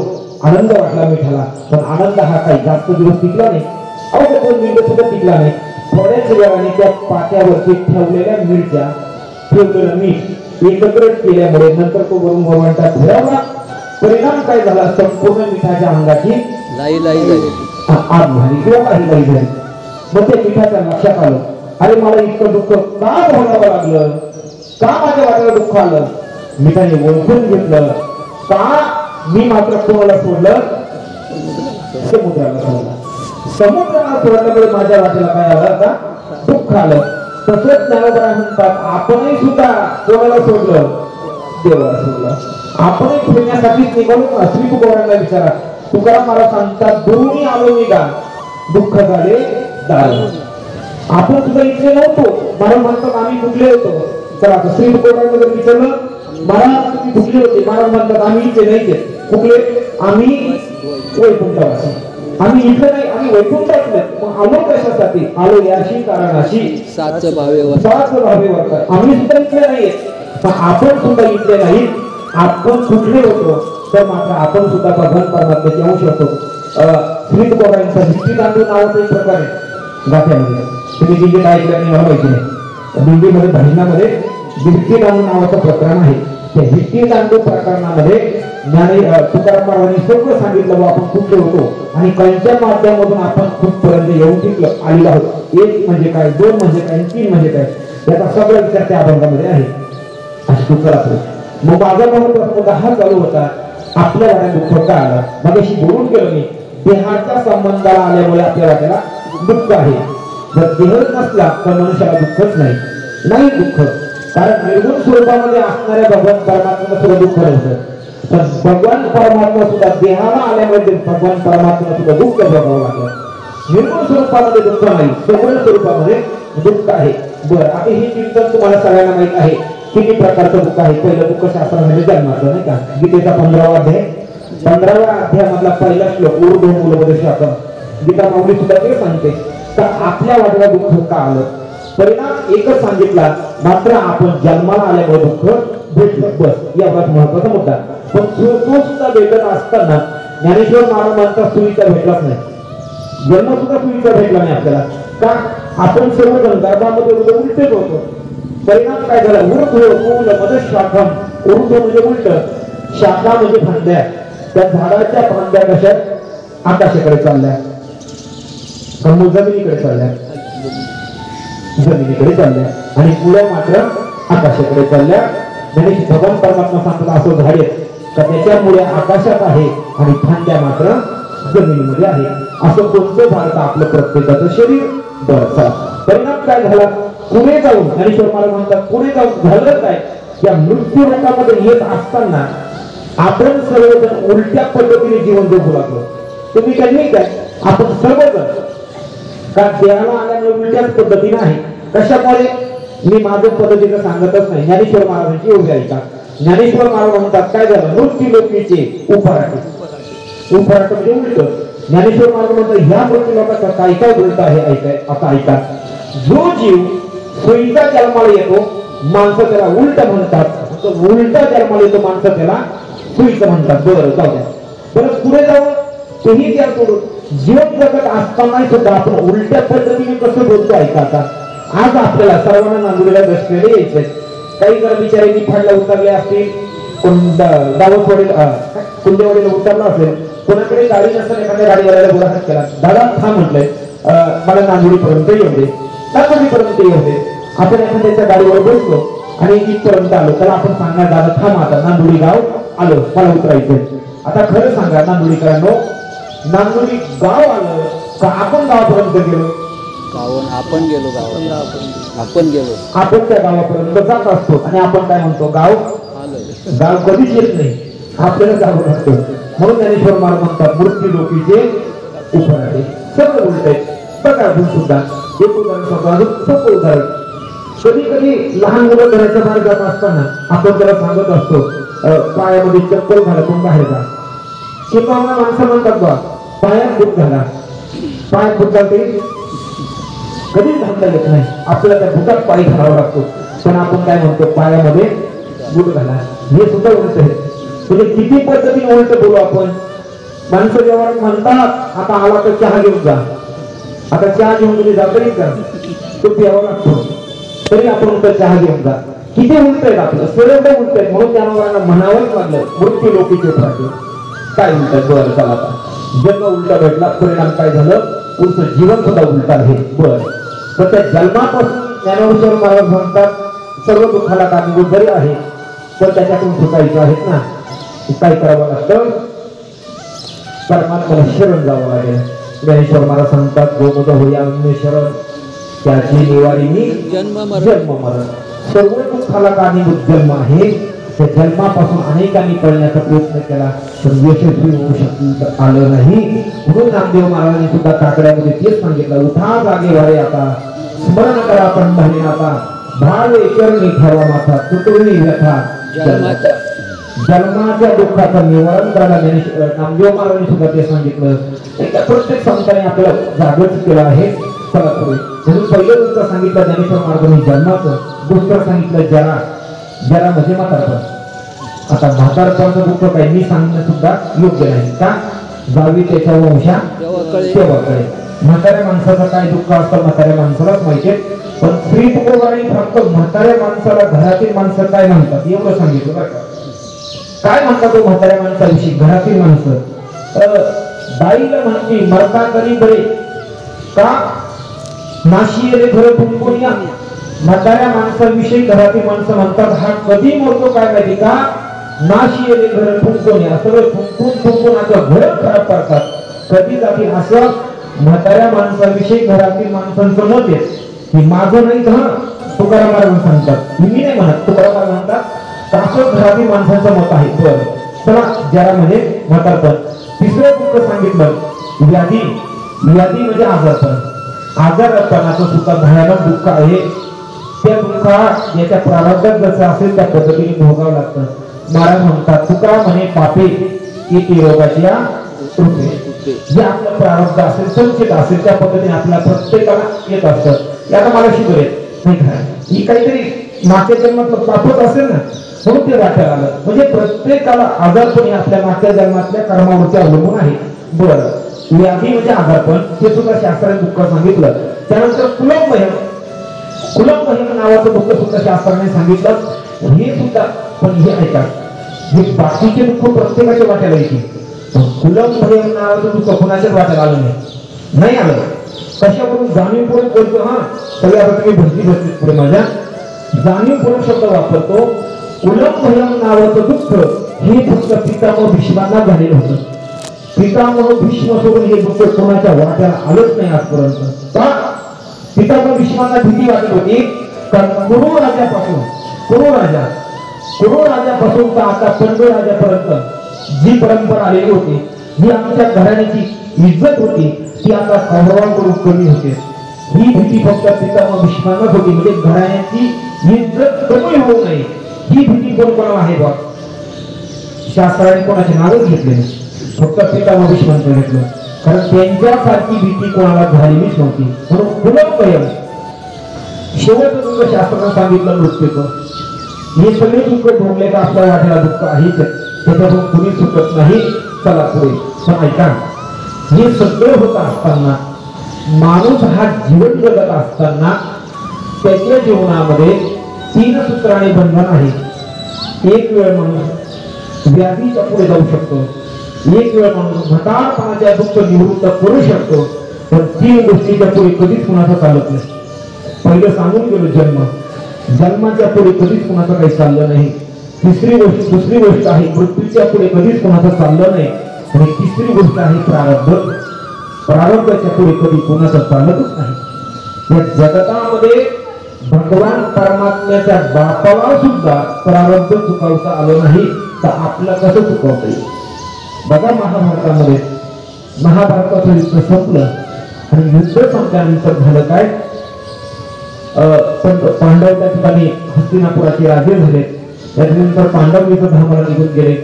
आनंद वाटला मिठाला. पण आनंद हा काही जास्त दिवस टिकला नाही. अवघ्या 2 मिनिटं सुद्धा टिकला नाही. थोड्याच वेळाने त्या पाट्यावरती ठेवलेल्या मिरच्या, ठेवलेलं मीठ एकत्र केल्यामुळे नंतर तो वरून भगवंता फिरवला. परिणाम काय झाला, संपूर्ण मिठाच्या अंगाची लाई झाली, आग झाली किंवा काही लाई झाली. मग ते मिठाच्या लक्षात आलं, अरे मला इतकं दुःख का भोगावं लागलं, का माझ्या वाट्याला दुःख आलं? मिठाने ओळखून घेतलं, का मी मात्र कोणाला सोडलं? समुद्राला सोडलं. समुद्राला सोडल्यामुळे माझ्या वाट्याला काय आलं, का दुःख आलं. तसंच ज्ञानोबा म्हणतात, आपणही सुद्धा कोणाला सोडलं? देवाला सोडलं. आपणही फिरण्यासाठीच निघालो ना. श्री तुकारामांना विचारा, तुकाराम मला सांगतात, दुरुनी आलो मी गा, दुःख झाले दार. आपण सुद्धा इथले नव्हतो. मला म्हणतात आम्ही कुठले होतो. तर आता श्री तुकारामांना विचारलं, मला कुठले होते? मला म्हणतात आम्ही इथे नाही. कुठले? आम्ही वैकुंठवासी. आम्ही इथे नाही, आम्ही वैकुंठात नाही. मग आलो कशासाठी? आलो याशी कारणाशी, साच भावे वर्ता. आम्ही सुद्धा इथले नाहीये. पण आपण सुद्धा इथले नाही. आपण कुठले होतो? तर मात्र आपण सुद्धा भगवान परमात्म्याचे अंश होतो. श्री तुकारामांचा भिक्खी तांदूळ नावाचा एक प्रकार आहे गाठ्यामध्ये. तुम्ही दिल्लीत ऐकलं नाही, मला माहिती नाही. दिल्लीमध्ये भजनामध्ये भिक्खी तांदूळ नावाचं प्रकरण आहे. त्या भिक्खी तांदूळ प्रकरणामध्ये तुकाराम महाराजांनी सगळं सांगितलं, आपण कुठले होतो आणि कोणत्या माध्यमातून आपण कुठपर्यंत येऊन टिकलो आलेलो आहोत. 1 म्हणजे काय, 2 म्हणजे काय, 3 म्हणजे काय, याचा सगळा विचार त्या अभंगामध्ये आहे. अशी तुकाराम. मग माझा महत्वाचा मुद्दा हा चालू होता, आपल्या वाट्यात दुःख का आलं. मग अशी बोलून गेलो मी, देहाच्या संबंधाला आल्यामुळे आपल्या वाट्याला दुःख आहे. जर देहच नसला तर मनुष्याला दुःखच नाही दुःख. कारण निर्गुण स्वरूपामध्ये असणाऱ्या भगवान परमात्म्याला सुद्धा दुःख नव्हतं. तर भगवान परमात्मा सुद्धा देहाला आल्यामुळे भगवान परमात्म्याला सुद्धा दुःख भोगावं लागलं. निर्गुण स्वरूपामध्ये दुःख नाही, सगुण स्वरूपामध्ये दुःख आहे. बरं, आता हे चिंतन तुम्हाला सगळ्यांना माहित आहे किती प्रकारचं दुःख आहे. पहिलं दुःख शास्त्रामध्ये जन्माचं नाही का. गीतेचा 15वा अध्याय, 15व्या अध्यायामधला पहिला श्लोक, ऊर्ध्व मूलमध्ये शासन. गीता माऊली सुद्धा ते सांगते, तर आपल्या वाट्याला दुःख का आलं? परिणाम एकच सांगितला, मात्र आपण जन्माला आल्यामुळे दुःख भेटलं. बस एवढाच महत्वाचा मुद्दा. पण तो सुद्धा भेटत असताना ज्ञानेश्वर महाराज म्हणतात सुविचा भेटलाच नाही. जन्म सुद्धा सुविचा भेटला नाही आपल्याला. का? आपण सर्वजण गर्भामध्ये उलटेच होतो. परिणाम काय झाला? ऊर्ध्व मूल मध्ये शाखम. ऊर्ध्व म्हणजे उलट, शाखा म्हणजे फांद्या. त्या झाडाच्या फांद्या कशा आकाशाकडे चालल्या, जमिनीकडे चालल्या, जमिनीकडे चालल्या आणि पुढे मात्र आकाशाकडे चालल्या. म्हणजे भगवान परमात्मा सांगतात असं झाड का त्याच्यामुळे आकाशात आहे आणि फांद्या मात्र जमिनीमध्ये आहे. असं कोणतं झाड? आपलं प्रत्येकाचं शरीर. बरं, परिणाम काय झाला? पुढे जाऊन ज्ञानेश्वर महाराज म्हणतात पुढे जाऊन झालं काय, या मृत्यू लोकांमध्ये येत असताना आपण सर्वजण उलट्या पद्धतीने जीवन जगू लागलो. तुम्ही काय नाही काय, आपण सर्वजण का देहाला आल्यामुळे उलट्याच पद्धतीने आहे. कशामुळे मी माझ्या पद्धतीने सांगतच नाही, ज्ञानेश्वर महाराजांची एवढी ऐका. ज्ञानेश्वर महाराज म्हणतात काय झालं, मृत्यू लोकीचे उपराटे म्हणजे उलट. ज्ञानेश्वर महाराज म्हणतात ह्या मृत्यू लोकांचा काय काय उलट आहे ऐकाय. आता ऐका, जो जीव सोयीचा जन्माला येतो माणसं त्याला उलट म्हणतात, उलटा जन्माला येतो माणसं त्याला सोयीचं म्हणतात. बरं जाऊ द्या. बरं पुढे जाऊन तेही त्या सोडून जीवन जगत असताना सुद्धा आपण उलट्या पद्धतीने कसं बोलतो ऐका. आता आज आपल्याला सर्वांना नांदुरीला बसलेले यायचे, काही जर बिचाऱ्यांनी फाडला उतरले असतील, दावतवाडीला कुंडेवाडीला उतरला असेल, कोणाकडे गाडी नसेल एखाद्या गाडीवाल्याला बोलाहात केला, दादा थांब म्हटलंय मला नांदुरीपर्यंत येऊ दे, नांदुरीपर्यंत येऊ दे. आपण एखाद्याच्या गाडीवर बसलो आणि इथपर्यंत आलो, त्याला आपण सांगणार दादा थांब आता नांदुरी गाव आलो मला उतरायचंय. आता खरं सांगा नांदुरीकरांनो, नांदुरी गाव आलं का आपण गावापर्यंत गेलो? आपण गेलो गावात, आपण गेलो, आपण त्या गावापर्यंत जात असतो आणि आपण काय म्हणतो गाव गाव कधीच येत नाही, आपल्याला जावं लागतं. म्हणून ज्ञानेश्वर महाराज म्हणतात मृत्यू लोकीचे उपराटे. सगळं उलट आहे. बघा अजून सुद्धा एक उदाहरण सांगतो, अजून सोपं उदाहरण. कधी कधी लहान मुलं घराच्या बाहेर जात असताना आपण त्याला सांगत असतो पायामध्ये चप्पल घालून बाहेर जा, किंवा माणसं म्हणतात बा पायात बूट घाला, पायात बूट घालते कधीच घालता येत नाही, आपल्याला त्या बुटात पाय घालावा लागतो. पण आपण काय म्हणतो पायामध्ये बूट घाला. हे सुद्धा उलट आहे. म्हणजे किती पद्धतीने उलट बोलू आपण. माणसं जेव्हा म्हणतात आता आला तर चहा घेऊन जा, आता चहा घेऊन तुम्ही जाता येईल का, तो प्यावा लागतो, तरी आपण म्हणतो चहा घेऊन जा. किती उलट आहेत आपलं, सर्व उलट आहेत. म्हणून त्या म्हणावंच लागलं मृत्यू लोकीचे उपराटे. काय उलट आहे बरं चला. आता जन्म उलटा भेटला, परिणाम काय झालं, पुढचं जीवन सुद्धा उलट आहे. बरं तर त्या जन्मापासून ज्ञानेश्वर महाराज म्हणतात सर्व दुःखाला कारणीभूत जरी आहे पण त्याच्यातून सुटायचं आहेत ना, काय करावं लागतं, परमात्म्याला शरण जावं लागेल. ज्ञानेश्वर महाराज सांगतात गोमद होया शरण त्याची निवारिणी जन्म मरण. सर्व दुःखाला कारणीभूत जन्म आहे. त्या जन्मापासून अनेकांनी पळण्याचा प्रयत्न केला पण यशस्वी होऊ शकत आलं नाही. म्हणून नामदेव महाराजांनी सुद्धा काकड्यामध्ये तेच सांगितलं, उठा जागे वारे आता, स्मरण करा पंढरी आता, भावे चरणी ठेवा माथा, तुटवणी व्यथा जन्माच्या दुःखाचं निवारण करायला नामदेव महाराजांनी सुद्धा ते सांगितलं. प्रत्येक संतांनी आपल्याला जागृत केलं आहे. चला म्हणून पहिलं तुमचं सांगितलं ज्ञानेश्वर महाराजांनी जन्माचं, दुसरं सांगितलं जरा, जरा म्हणजे म्हातारपण. आता म्हातारपणाचं दुःख काही मी सांगणं सुद्धा योग्य नाही का, जावी त्याच्या वंशा तेव्हा कळे. म्हाताऱ्या माणसाचं काय दुःख असतं म्हाताऱ्या माणसालाच माहिती. पण स्त्री तुकोबारांनी फक्त म्हाताऱ्या माणसाला घरातील माणसं काय म्हणतात एवढं सांगितलं बरं का. काय म्हणतात तो म्हाताऱ्या माणसाविषयी, घरातील माणसं बाईला म्हणते मरता करी बरे का, नाशी रे घर फुंकून या. म्हाताऱ्या माणसाविषयी घरातील माणसं म्हणतात हा कधी मरतो काय माहिती का, नाशी रे घर फुंकून या. सगळं फुंकून आता घर खराब करतात. कधी जातील असं म्हाताऱ्या माणसाविषयी घरातील माणसांचं मत आहे. हे माझं नाही तर तुकाराम महाराज सांगतात, मी नाही म्हणत, तुकाराम महाराज म्हणतात असं घरातील माणसांचं मत आहे. बरं चला जरा म्हणजे म्हातारपण. तिसरं दुःख सांगितलं व्याधी. व्याधी म्हणजे आजारपण. आजारपणाचं सुद्धा भयानक दुःख आहे. त्या दुःखात याच्या प्रारब्धात जसं असेल त्या पद्धतीने भोगावं लागतं. महाराज म्हणतात तुका म्हणे पापे किती रोगाच्या रूपे. जे आपलं प्रारब्ध असेल संचित असेल त्या पद्धतीने आपल्या प्रत्येकाला येत असतं. याला मला शिकवले नाही का, ही काहीतरी मागच्या जन्मातलं पापच असेल ना म्हणून ते वाट्याला आलं. म्हणजे प्रत्येकाला आजारपण आपल्या मागच्या जन्मातल्या कर्मावरती अवलंबून आहे. बरं व्याधी म्हणजे आजारपण, ते सुद्धा शास्त्राने दुःख सांगितलं. त्यानंतर कुलमभयम. कुलमभयम नावाचं दुःख सुद्धा शास्त्राने सांगितलं. हे सुद्धा पण हे ऐका, हे बाकीचे दुःख प्रत्येकाच्या वाट्याला येते. कुलमभयम नावाचं दुःख कुणाच्याच वाट्याला आलं नाही आलं. कशावरून जाणीवपूर्वक बोलतो. हा सगळे आता तुम्ही भरती पुढे माझ्या जाणीवपूर्वक शब्द वापरतो. कुलमभयम नावाचं दुःख हे फक्त पितामह भीष्मांना झालेलं होतं. पितामह भीष्म सोडून हे दुःख कोणाच्या वाट्याला आलंच नाही आजपर्यंत. पितामह भीष्मांना भीती वाटत होती कारण कुरु राजापासून तर आता पंडू राजापर्यंत जी परंपरा आलेली होती, जी आमच्या घराण्याची इज्जत होती, ती आता कौरवांकडून कमी होते. ही भीती फक्त पितामह भीष्मांनाच होती, म्हणजे घराण्याची इज्जत कमी होऊ नये ही भीती कोणाला आहे बा. शास्त्राने कोणाचे नावच घेतले नाही, फक्त पितामह भीष्मांचं घेतलं, कारण त्यांच्यासारखी भीती कोणाला झालेलीच नव्हती. म्हणून कुलभय शेवटचं दुःख शास्त्रानं सांगितलं मृत्यूचं. हे सगळे दुःख भोगले तर आपल्या वाट्याला दुःख आहेच, त्याच्यातून कुणी सुटत नाही. चला पुढे. पण ऐका, हे सगळं होत असताना माणूस हा जीवन जगत असताना त्याच्या जीवनामध्ये 3 सूत्राने बंधन आहे. एक वेळ माणूस व्याधीच्या पुढे जाऊ शकतो, एक वेळ माणूस म्हातारपणाच्या दुःख निवृत्त करू शकतो, पण 3 गोष्टीच्या पुढे कधीच कुणाचा चालत नाही. पहिलं सांगून गेलो, जन्माच्या पुढे कधीच कुणाचं काही चाललं नाही. दुसरी गोष्ट आहे मृत्यूच्या पुढे कधीच कुणाचं चाललं नाही. आणि तिसरी गोष्ट आहे प्रारब्धाच्या पुढे कधी कुणाचं चालतच नाही. या जगतामध्ये भगवान परमात्म्याच्या बापाला सुद्धा प्रारब्ध चुकवता आलं नाही, तर आपलं कसं चुकवता येईल. बघा, महाभारताचं युद्ध संपलं आणि युद्ध संपल्यानंतर झालं काय, पांडव त्या ठिकाणी हस्तिनापुराचे राजे झाले. त्याच्यानंतर पांडव इथं धामाला निघून गेले.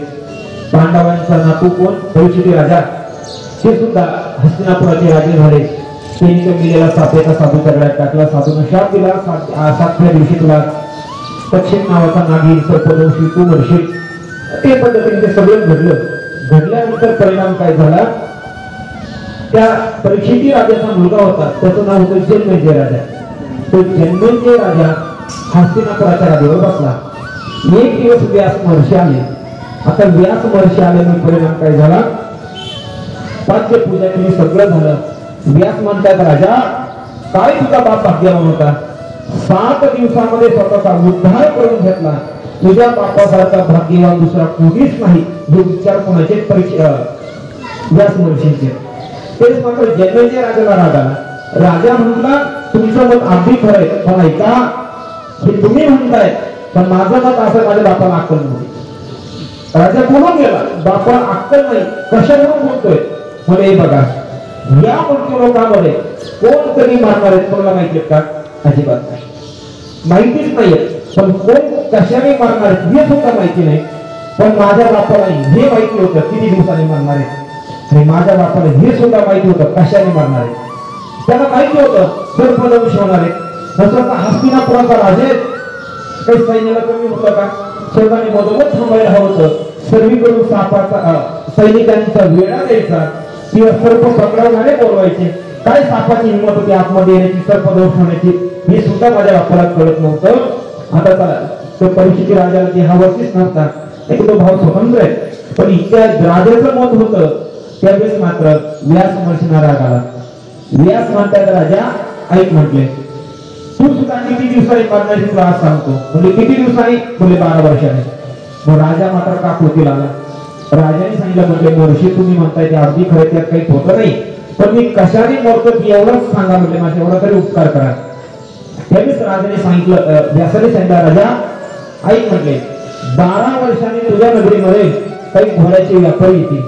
पांडवांचा नातू कोण, परीक्षित राजा, ते सुद्धा हस्तिनापुराचे राजे झाले. त्यांनी मिलेला सापेचा साधूच्या गळ्यात टाकला, साधूनं शाप दिला. 7व्या दिवशी तुला तक्षक नावाचा नागी सर्पदंशी तू मरशील. ते पद्धतीने ते सगळं घडल्यानंतर परिणाम काय झाला, त्या परीक्षित राजाचा मुलगा होता, त्याचं नाव होतं जन्मेजय राजा. तो जन्मेजय राजा हस्तिनापुराच्या राजावर बसला. एक दिवस व्यास महर्षी आले. आता व्यास महर्षी आल्याने परिणाम काय झाला, पाच्य पूजा केली, सगळं झालं. व्यास म्हणतात, राजा काय तुझा बाप भाग्यवान होता, 7 दिवसामध्ये स्वतःचा उद्धार करून घेतला. तुझ्या बापासारखा भाग्यवान दुसरा कोणीच नाही. हे विचार कोणाचे, व्यास महर्षींचे. तेच मात्र जन्मेजय राजाला राग आला. राजा म्हटला, तुमचं मत अगदी खरं आहे, पण ऐका, हे तुम्ही म्हणताय, पण माझं मत असं, माझ्या बापाला अक्कल नव्हती. राजा बोलून गेला, बापाला अक्कल नाही, कशावरून बोलतोय. म्हणजे हे बघा, या मूर्ती लोकांमध्ये कोण कधी मारणार आहेत कोणाला माहिती का, अजिबात नाही, माहितीच नाहीये. पण कोण कशाने मारणार आहेत हे सुद्धा माहिती नाही. पण माझ्या बापाला हे माहिती होतं किती दिवसांनी मारणार आहे, आणि माझ्या बापाला हे सुद्धा माहिती होतं कशाने मारणार आहे. त्याला माहिती होतं सर्पदंश होणार आहे. तसं हस्तिनापुराचा राजे काही सैन्याला कमी होतं का, शेवटाने मधोमध थांबायला हवं होतं. सर्वीकडून सापाचा सैनिकांचा वेळा द्यायचा किंवा सर्प पकडवणारे बोलवायचे. काय सापाची हिंमत होती आतमध्ये येण्याची, सर्पदंश होण्याची, हे सुद्धा माझ्या बापाला कळत नव्हतं. आता चला, तो परिस्थिती राजाला देहावरतीच नव्हता, एक तो भाव स्वतंत्र आहे. पण इतक्या राजाचं मत होतं त्यावेळेस मात्र व्यास महर्षींना राग आला. व्यास म्हणतात, राजा ऐक म्हटले, तू सुद्धा किती दिवसांनी मरण्याची तुला आज सांगतो. म्हणजे किती दिवसांनी, म्हणजे 12 वर्षांनी. मग राजा मात्र काकुळतीला आला. राजाने सांगितलं, म्हटले महर्षी तुम्ही म्हणताय ते अगदी खरं, त्यात काही होतं नाही, पण मी कशाने मरतो एवढंच सांगा, म्हणजे माझ्या एवढा तरी उपकार करा. त्यावेळेस राजाने सांगितलं, व्यासाने सांगितलं, राजा ऐक म्हटले, 12 वर्षांनी तुझ्या नगरीमध्ये काही घोड्याचे व्यापारी येतील.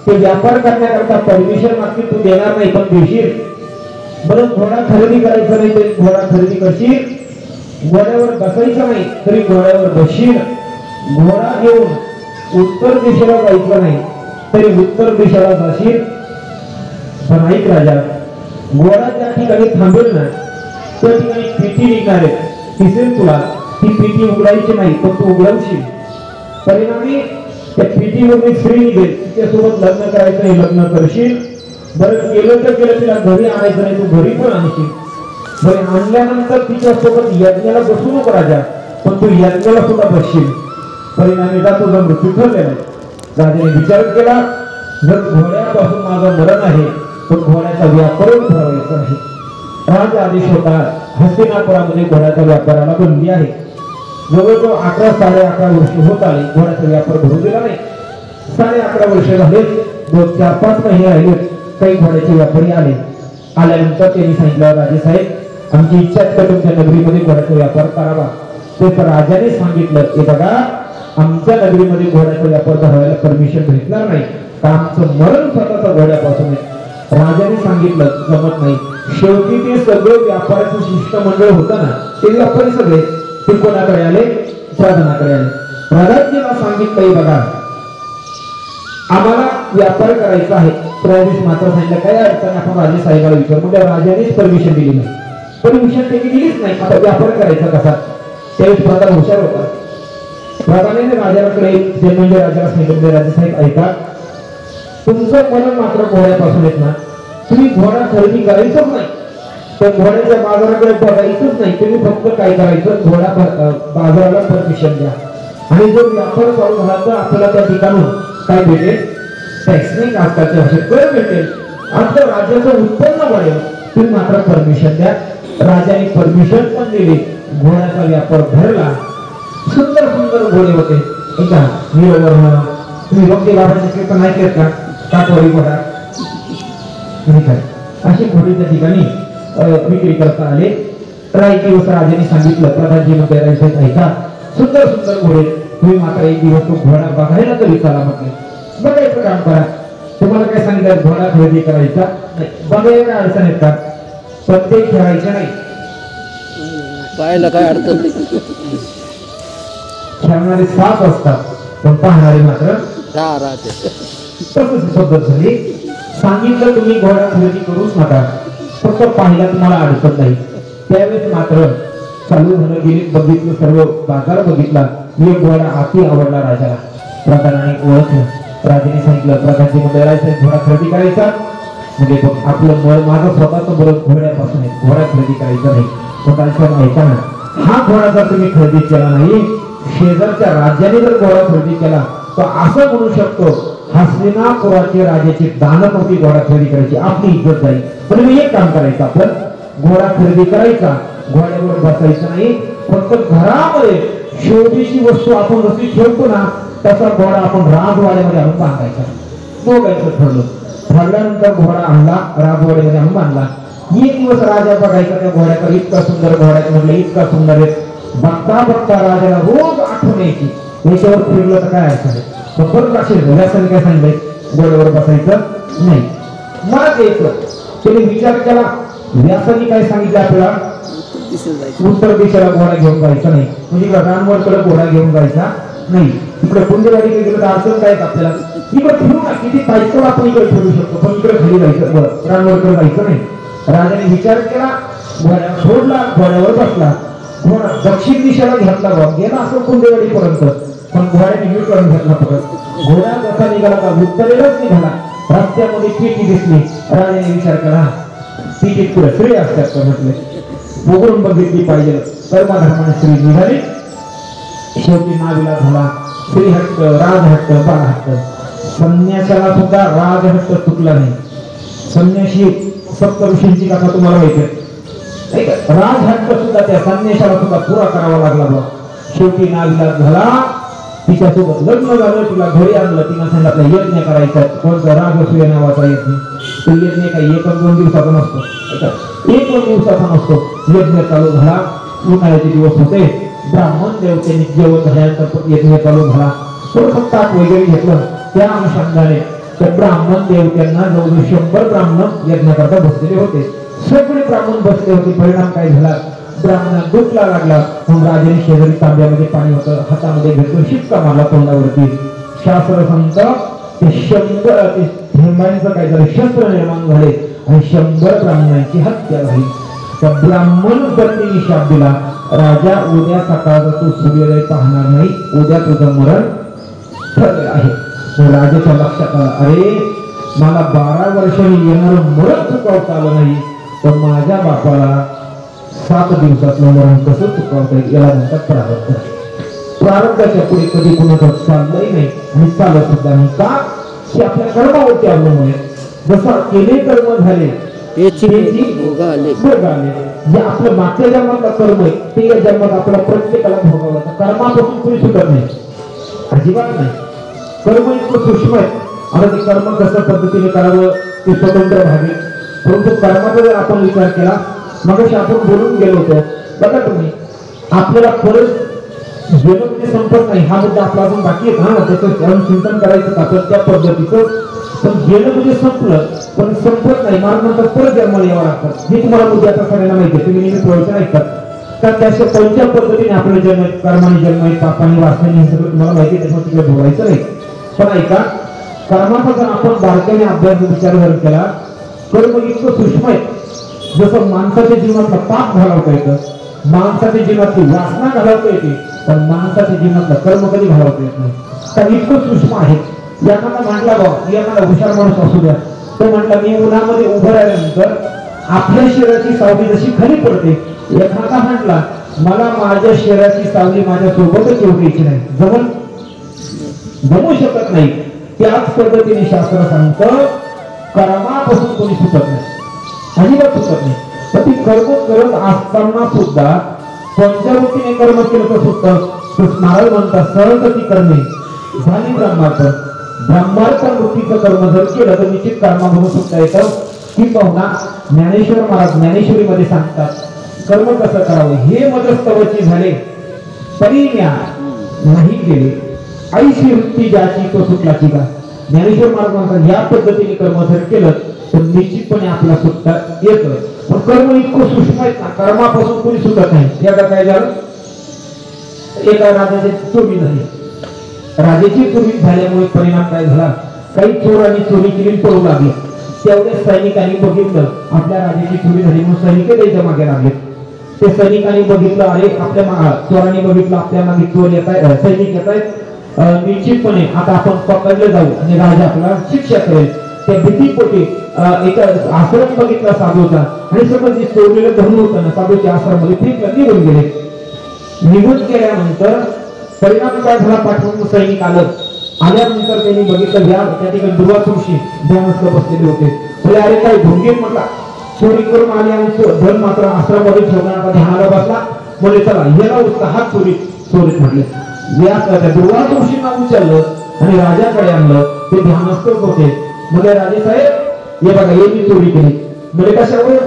ते व्यापार करण्याकरता परमिशन मागतील, तू देणार नाही, पण देशील. बरं, घोडा खरेदी करायचा नाही तरी घोडा खरेदी करशील, घोड्यावर बसायचं नाही तरी घोड्यावर बसशील, घोडा घेऊन उत्तर दिशेला जायचं नाही तरी उत्तर दिशेला जाशील. पण ऐक राजा, घोडा त्या ठिकाणी थांबेल ना, त्या ठिकाणी पिटी निघणार आहे, दिसेल तुला, ती पिटी उघडायची नाही, पण तू उघडवशील. परिणामी त्या पिटीवर स्त्री निघेल, तिच्यासोबत लग्न करायचं नाही, लग्न करशील. बरं, केलं तर केलं, तिला घरी आणायचं नाही, तू घरी पण आणशील. बरं, आणल्यानंतर तिच्यासोबत यज्ञाला बसू नको राजा, पण तू यज्ञाला सुद्धा बसशील. परिणामी तुझा मृत्यू ठरलेला आहे. राजाने विचार केला, जर घोड्यापासून माझं मरण आहे तर घोड्याचा व्यापार ठरवायचा आहे. राजा आदेश होता, हस्तिनापुरामध्ये घोड्याच्या व्यापाराला बंदी आहे. जवळजवळ 11 साडे 11 वर्ष होत आले, घोड्याचा व्यापार भरू दिला नाही. 11.5 वर्ष झाले, 4-5 महिने राहिले, काही घोड्याचे व्यापारी आले. आल्यानंतर त्यांनी सांगितलं, राजेसाहेब आमची इच्छा आहे का तुमच्या नगरीमध्ये घोड्याचा व्यापार करावा. ते तर राजाने सांगितलं की बघा आमच्या नगरीमध्ये घोड्याचा व्यापार धरायला परमिशन भेटणार नाही, का आमचं मरण स्वतःचा घोड्यापासून आहे. राजाने सांगितलं जमत नाही. शेवटी ते सगळं व्यापाराचं शिष्टमंडळ होतं ना, ते व्यापारी सगळे ते कोणाकडे आले, प्रधानाकडे आले. प्रधानजीला सांगितलंय बघा आम्हाला व्यापार करायचा आहे. प्रयागीस मात्र सांगितलं काय अडचण आपण राजे साहेबाला विचार, म्हणजे राजानेच परमिशन दिली नाही. परमिशन त्यांनी दिलीच नाही. आता व्यापार करायचा कसा. त्यावेळेस प्रधान हुशार होता. प्रधानाने राजाकडे म्हणजे राजाला सांगितलं राजे साहेब ऐका तुमचं मन मात्र घोड्यापासून येत ना, तुम्ही घोडा खरेदी करायचंच नाही, तर घोड्याच्या बाजाराकडे बघायचंच नाही. तुम्ही फक्त काय करायचं घोडा बाजाराला परमिशन द्या आणि जो व्यापार चालू झाला तर आपल्याला त्या ठिकाणून काय भेटेल, टॅक्स नाही आजकालच्या भाषेत कर भेटेल. आता राजाचं उत्पन्न वाढेल, तुम्ही मात्र परमिशन द्या. राजाने परमिशन पण दिली. घोड्याचा व्यापार भरला. सुंदर सुंदर घोडे होते. ऐका नीलवर्ण तुम्ही भक्ती बाबाचे कीर्तन ऐकलेत का, काठवाडी घोडा काय अशी घोडे त्या ठिकाणी विक्री करता आले. तर एक दिवस राजाने सांगितलं प्रधानजी मध्ये राहायचं ऐका सुंदर सुंदर घोडे तुम्ही मात्र एक दिवस तो घोडा बघायला तरी चला म्हटले. बघायचं काम करा. तुम्हाला काय सांगितलं घोडा खरेदी करायचा नाही, बघायला अडचण आहेत का, पण ते खेळायचे नाही. पाहायला काय अडचण नाही. खेळणारे 7 असतात पण पाहणारे मात्र राहते. तसंच पद्धत झाली. सांगितलं तुम्ही घोडा खरेदी करूच नका, फक्त पाहायला तुम्हाला अडचण नाही. त्यावेळेस मात्र चालू झालं गेली. बघितलं सर्व बाजार बघितला. एक घोडा अति आवडला राजाला. प्रधानाने ओळखलं. राजाने सांगितलं प्रधानजी म्हणजे घोडा खरेदी करायचा म्हणजे आपलं माझं स्वतःच बरं घोड्यापासून आहे, घोडा खरेदी करायचा नाही. स्वतःच्या ऐका ना, हा घोडा जर तुम्ही खरेदी केला नाही, शेजारच्या राज्याने जर घोडा खरेदी केला तर असं म्हणू शकतो हस्तिनापुराचे राजाची दानपती घोडा खरेदी करायची, आपली इज्जत जाईल. पण मी एक काम करायचं, आपण घोडा खरेदी करायचा, घोड्यावर बसायचं नाही, फक्त घरामध्ये शोभीची वस्तू आपण जशी ठेवतो ना तसा घोडा आपण राजवाड्यामध्ये आणून बांधायचा. दोघांचं ठरलं. ठरल्यानंतर घोडा आणला, राजवाड्यामध्ये आणून बांधला. एक दिवस राजा बघायचा त्या घोड्याकडे, इतका सुंदर घोड्याचं म्हटलं इतका सुंदर आहे. बघता बघता राजाला रोज आठवण यायची, याच्यावर फिरलं तर काय असेल. परत असेल व्यासाने काय सांगितलंय घोड्यावर बसायचं नाही, मला द्यायचं. त्याने विचार केला. व्यासाने काय सांगितलं आपल्याला, उत्तर दिशेला घोडा घेऊन जायचा नाही, म्हणजे रानवरकडे घोडा घेऊन जायचा नाही. इकडे पुंजवाडी गेलं तर अडचण काय आपल्याला, इकडे फिरू ना किती पाहिजे आपण इकडे फिरू शकतो, पण इकडे खाली जायचं रानवरकडे जायचं नाही. राजाने विचार केला, घोड्या सोडला, घोड्यावर बसला. घोडा दक्षिण दिशेला घेतला, गेला असं पुंजवाडी पर्यंत, पण घोड्याने युटर्न घेतला परत. घोडा कसा निघाला का उत्तरेलाच निघाला. रस्त्यामध्ये पेटी दिसली. राजाने विचार केला पेटीत पुढे स्त्री असतात का म्हटले, बघून बघितली पाहिजे. कर्मधर्माने स्त्री निघाली. शेवटी नाविला झाला. स्त्री हट्ट, राजहट्ट, बाळहट्ट. संन्यासाला सुद्धा राजहट्ट चुकला नाही. संन्याशी सप्तऋषींची कथा तुम्हाला माहिती आहे. राजहट्ट सुद्धा त्या संन्यासाला सुद्धा पुरा करावा लागला बा. शेवटी नाविला झाला. तिच्यासोबत लग्न झालं, तिला घरी आणलं. तिनं सांगितलं यज्ञ करायचा. कोणता राजसूय नावाचा यज्ञ. तो यज्ञ काही 1-2 दिवसाचा नसतो, 1-2 दिवसाचा नसतो. यज्ञ चालू झाला. उन्हाळ्याचे दिवस होते. ब्राह्मण देवतेने जेवण झाल्यानंतर यज्ञ चालू झाला. थोडंसं ताक वगैरे घेतलं. त्या अनुषंगाने त्या ब्राह्मण देवत्यांना जवळजवळ 100 ब्राह्मण यज्ञ करता बसलेले होते. सगळे ब्राह्मण बसले होते. परिणाम काय झाला, ब्राह्मणाला दुखला लागला. म्हणून राजाने शेजारी तांब्यामध्ये पाणी होतं, हातामध्ये घेतलं, शिक्का मारला तोंडावरती. शास्त्र सांगतं ते 100 थेंबांचं काय झालं, शस्त्र निर्माण झाले आणि 100 ब्राह्मणांची हत्या झाली. त्या ब्राह्मण पत्नीने शाप दिला, राजा उद्या सकाळचा तू सूर्योदय पाहणार नाही, उद्या तुझं मरण ठरलेलं आहे. राजाच्या लक्षात आलं, अरे मला 12 वर्षांनी येणारं मरण चुकवता आलं नाही, तर माझ्या बापाला 7 दिवसातलं मरण कसं चुकवता येईल, याला म्हणतात प्रारब्ध. प्रारब्धाच्या पुढे कधी कुणाचं चाललंही नाही आणि चालत सुद्धा नाही. का की आपल्या कर्मावरती अवलंबून आहे. जसं केले कर्म झाले भोग आले. जे आपलं मागच्या जन्मातलं कर्म आहे ते या जन्मात आपल्याला प्रत्येकाला भोगावं लागतं. कर्मापासून कोणी सुटत नाही, अजिबात नाही. कर्म इतकं सूक्ष्म आहे. आता ते कर्म कसं पद्धतीने करावं ते स्वतंत्र भागे. परंतु कर्माचा जर आपण विचार केला मग आपण बोलून गेलो होतो बघा तुम्ही, आपल्याला परत जन्म ते संपत नाही हा मुद्दा आपला अजून बाकी आहे ना, त्याचं चिंतन करायचं आपण त्या पद्धतीचं. पण गेलं म्हणजे संपलं, पण संपत नाही, मानवाला परत जन्माला यावं लागतं. हे तुम्हाला मुद्दे आता सगळ्यांना माहिती आहे, तुम्ही नेहमी प्रवचन ऐकतात. तर त्याच्या कोणत्या पद्धतीने आपल्याला जन्म आहेत, कर्माने जन्म आहेत, पापाने वासनेने, हे सगळं तुम्हाला माहिती आहे, त्याच्यावर तिकडे बोलायचं नाही. पण ऐका, कर्माचा जर आपण बारकाईने अभ्यास विचार जर केला, कर्म इतकं सूक्ष्म आहे. जसं माणसाच्या जीवनातलं पाप घालवता येतं, माणसाच्या जीवनातली वासना घालवता येते, पण माणसाच्या जीवनातलं कर्म कधी घालवता येत नाही. तर इतकं सूक्ष्म आहे. एखादा म्हटला बा, एखादा हुशार माणूस असू द्या, तो म्हटला मी उन्हामध्ये उभं राहिल्यानंतर आपल्या शरीराची सावली जशी खाली पडते, एखादा म्हटला मला माझ्या शरीराची सावली माझ्या सोबतच येऊ द्यायची नाही, जमू शकत नाही. त्याच पद्धतीने शास्त्र सांगतं कर्मापासून कोणी सुटत नाही, अजिबात सुटत नाही. तर ती कर्म करत असताना सुद्धा कोणत्या वृत्तीने कर्म केलं तर सुटतं. नारळ म्हणतात सरळ ती कर्मे झाली ब्रह्मार्पण. ब्रह्मार्पण वृत्तीचं कर्म जर केलं तर निश्चित कर्मामधून सुटता येतं. ही पाहुणा ज्ञानेश्वर महाराज ज्ञानेश्वरीमध्ये सांगतात कर्म कसं करावं. हे मजस्तवची झाले तरी म्या नाही गेले, ऐशी वृत्ती ज्याची तो सुटलाची का. ज्ञानेश्वर महाराज म्हणतात या पद्धतीने कर्म जर केलं तर निश्चितपणे आपला सुटता येतं. पण कर्म इतकं सूक्ष्म आहेत ना, कर्मापासून कोणी सुटत नाही. याला काय झालं, एका राजाची चोरी झाली. राजाची चोरी झाल्यामुळे परिणाम काय झाला, काही चोरांनी चोरी केली पळू लागले. तेवढ्या सैनिकांनी बघितलं आपल्या राजाची चोरी झाली म्हणून सैनिक त्याच्या मागे लागले. ते सैनिकांनी बघितलं अरे आपल्या चोरांनी बघितलं आपल्या मागे चोर येत आहे, सैनिक येत आहेत, निश्चितपणे आता आपण पकडले जाऊ आणि राजा आपल्याला शिक्षा करेल. त्या भीतीपोटी एका आश्रम बघितला साधूचा आणि समज चोरलेलं धन होतं ना, साधूच्या आश्रमामध्ये फेकलं, निघून गेले. निघून गेल्यानंतर परिणाम काय झाला, पाठवून सैनिक आल्यानंतर त्यांनी बघितलं त्या ठिकाणी दुर्वासुशी ध्यानस्थ बसलेले होते. म्हणजे अरे काय ढोंगेत म्हटला, चोरी करून आले आणि धन मात्र आश्रमामध्ये ठेवण्याचा ध्यानाला बसला. म्हणजे चला याला उत्साहात चोरीत म्हटले. या दुर्वासुशींना उचललं आणि राजाकडे आणलं. ते ध्यानस्थ होते. म्हणजे राजे साहेब हे बघा यांनी चोरी केली. म्हणजे कशावर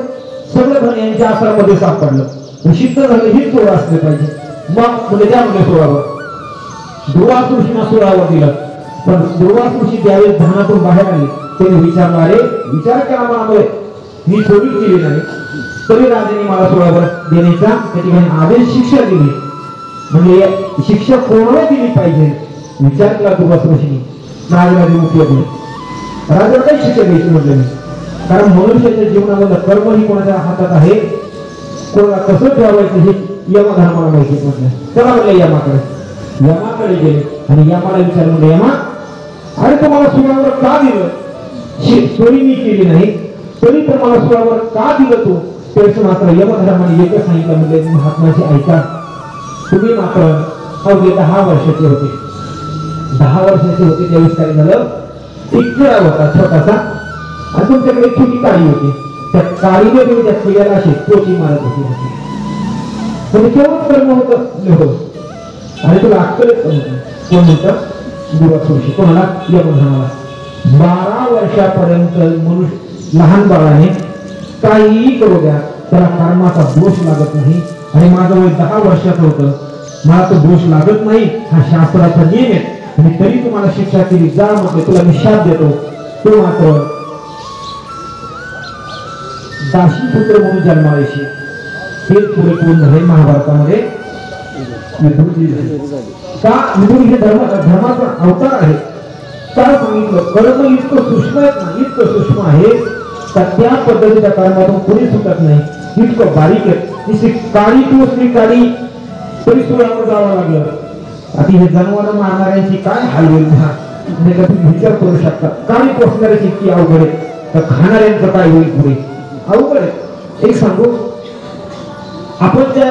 सगळं धन यांच्या आश्रमामध्ये सापडलं. सिद्ध झालं ही चोर असले पाहिजे. मग म्हणजे त्या म्हणजे सोळावर दुर्वासुशींना सोळावर दिलं. पण दुर्वासुशी ज्यावेळेस ध्यानातून बाहेर आली त्यांनी विचारलं अरे विचार केला मला, मी चोरी केली नाही तरी राजाने मला सोळावर देण्याचा त्या ठिकाणी आदेश शिक्षा दिली. म्हणजे शिक्षा कोणाला दिली पाहिजे विचार केला दुर्वासुशीने. राजाला मुख्य दिली. राजाला काही शिक्षा द्यायची म्हटलं मी, कारण मनुष्याच्या जीवनामध्ये कर्म ही कोणाच्या हातात आहे, कोणाला कसं ठेवायचं हे यमधर्माला माहिती म्हटलं. चला म्हटलं यमाकडे गेले आणि यमाला विचारलं म्हणजे यमा अरे तुम्हाला सोळावर का दिलं, चोरी मी केली नाही तरी पण मला सोळावर का दिलं तू. तेच मात्र यमधर्माने एकच सांगितलं म्हणजे महात्माची ऐका, तुम्ही मात्र अवघे 10 वर्षाचे होते. 10 वर्षाचे होते त्यावेळेस काय झालं, एक खेळा होता छोटासा आणि तुमच्याकडे छोटी काळी होती. त्या काळीने तुम्ही त्या खेळाला अशी टोची मारत होती. म्हणजे केवढं कर्म होतं आणि तुला अक्कल कोण होतं, दुर्वासुशी. कोणाला, यमधर्माला. 12 वर्षापर्यंत मनुष्य लहान बाळाने काहीही करू द्या त्याला कर्माचा दोष लागत नाही. आणि माझं वय 10 वर्षाचं होतं, मला तो दोष लागत नाही हा शास्त्राचा नियम आहे. आणि तरी तुम्हाला शिक्षा केली, जा म्हटले तुला मी शाप देतो. तो मात्र दाशी पुत्र म्हणून जन्माला येशील. हे पुढे कोण झाले महाभारतामध्ये का, विदुर हे धर्माचा अवतार आहे. काय सांगितलं, कर्म इतकं सूक्ष्म आहे ना, इतकं सूक्ष्म आहे तर त्या पद्धतीच्या कर्मातून कोणी सुटत नाही. इतकं बारीक आहे. ती काळी टोचली काळी तरी सोळावर जावं लागलं. आता हे जनावर मारणाऱ्यांची काय हाल होईल म्हणजे तुम्ही विचार करू शकता. काळी टोचणाऱ्याची इतकी अवघड आहे तर खाणाऱ्यांचं काय होईल पुढे, अवघड आहे. एक सांगू, आपण त्या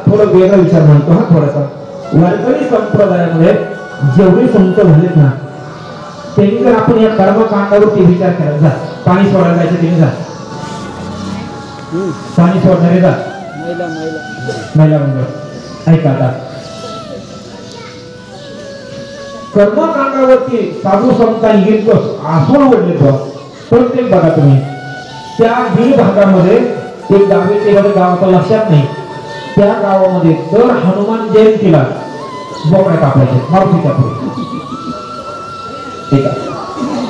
थोडं वेगळा विचार म्हणतो हा थोडासा. वारकरी संप्रदायामध्ये जेवढे संत झालेत ना त्यांनी जर आपण या कर्मकांडावरती विचार केला, जा पाणी सोडायला जायचं तुम्ही जा, पाणी सोडणारे जा, महिला मंडळ ऐका. आता कर्मकांडावरती साधू संतांनी इतकं आसून ओढले प्रत्येक बघा तुम्ही त्या 2 भागामध्ये ते गावीचे माझ्या गावाचा लक्षात नाही, त्या गावामध्ये दर हनुमान जयंतीला बोकड्या कापायचे मारुतीच्या पुढे. ठीक आहे,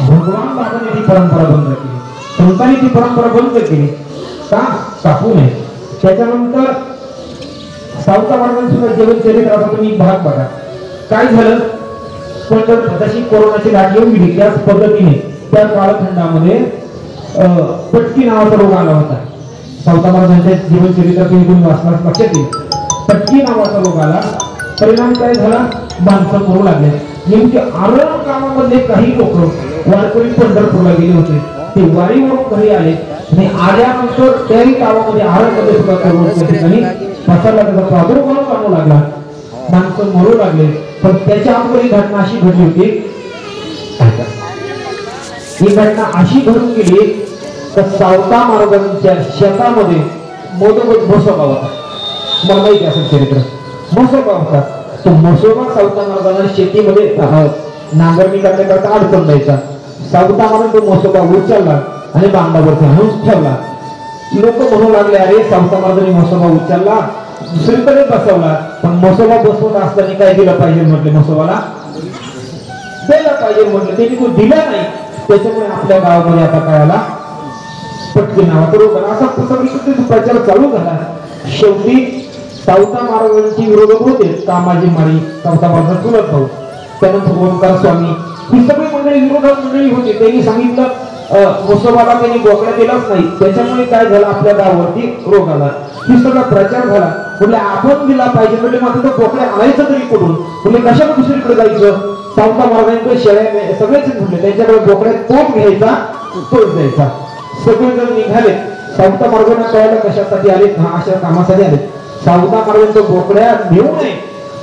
भगवान बाबांनी ती परंपरा बंद केली, संतांनी ती परंपरा बंद केली का? कापू नये. त्याच्यानंतर सावता महाराजांनी सुद्धा जीवन चरित्राचा तुम्ही भाग बघा. काय झालं, जशी कोरोनाची लाट येऊन गेली त्याच पद्धतीने त्या कालखंडामध्ये पटकी नावाचा रोग आला होता. सावता महाराजांच्या जीवन चरित्रात तुम्ही वाचनास लक्षात येईल. पटकी नावाचा रोग आला, परिणाम काय झाला, माणसं मरू लागले. नेमके आरण गावामध्ये काही लोक वारकरी पंढरपूरला गेले होते, ते वारीवरून घरी आले आणि आल्यानंतर त्याही गावामध्ये आरणमध्ये सुद्धा ठिकाणी पसरला, त्याचा प्रादुर्भाव आणू लागला, माणसं मरू लागले. पण त्याच्या अगोदर ही घटना अशी घडली होती, ही घटना अशी घडून गेली तर सावता महाराजांच्या शेतामध्ये म्हसोबा होता. मला माहिती असेल चरित्र, म्हसोबा होता. तो म्हसोबा सावता महाराजांना शेतीमध्ये नांगरणी करण्याकरता अडचण द्यायचा. सावता महाराज तो म्हसोबा उचलला आणि बांधावरती आणून ठेवला. लोक म्हणू लागले, अरे सावता महाराजांनी म्हसोबा उचलला, दुसरीकडे बसवला. पण म्हसोबा बसवत असताना काय दिलं पाहिजे म्हटले, म्हसोबाला द्यायला पाहिजे म्हटलं, त्यांनी तो दिला नाही. त्याच्यामुळे आपल्या गावामध्ये आता काय आला, पटकी नावाचा रोग आला. असा सगळीकडे प्रचार चालू झाला. शेवटी सावता महाराजांची विरोधक होते कामाजी माळी, सावता महाराज चुलत भाऊ, त्यानंतर ओंकार स्वामी, ही सगळी मंडळी विरोधक मंडळी होती. त्यांनी सांगितलं म्हसोबाला त्यांनी बोकड्या दिलाच नाही, त्याच्यामुळे काय झालं, आपल्या गावावरती रोग आला. ही सगळा प्रचार झाला. म्हणजे आपण दिला पाहिजे, म्हणजे मात्र तो बोकड्या आणायचं तरी कुठून, म्हणजे कशाला दुसरीकडे जायचं. सावता महाराजांकडे शेळ्या सगळेच म्हणले, त्यांच्याकडे बोकड्या तोच घ्यायचा तोच द्यायचा. सगळेजण निघाले. सावता महाराजांना कळायला कशासाठी आले, अशा कामासाठी आले. सावता महाराजांच्या बोकड्या घेऊ नये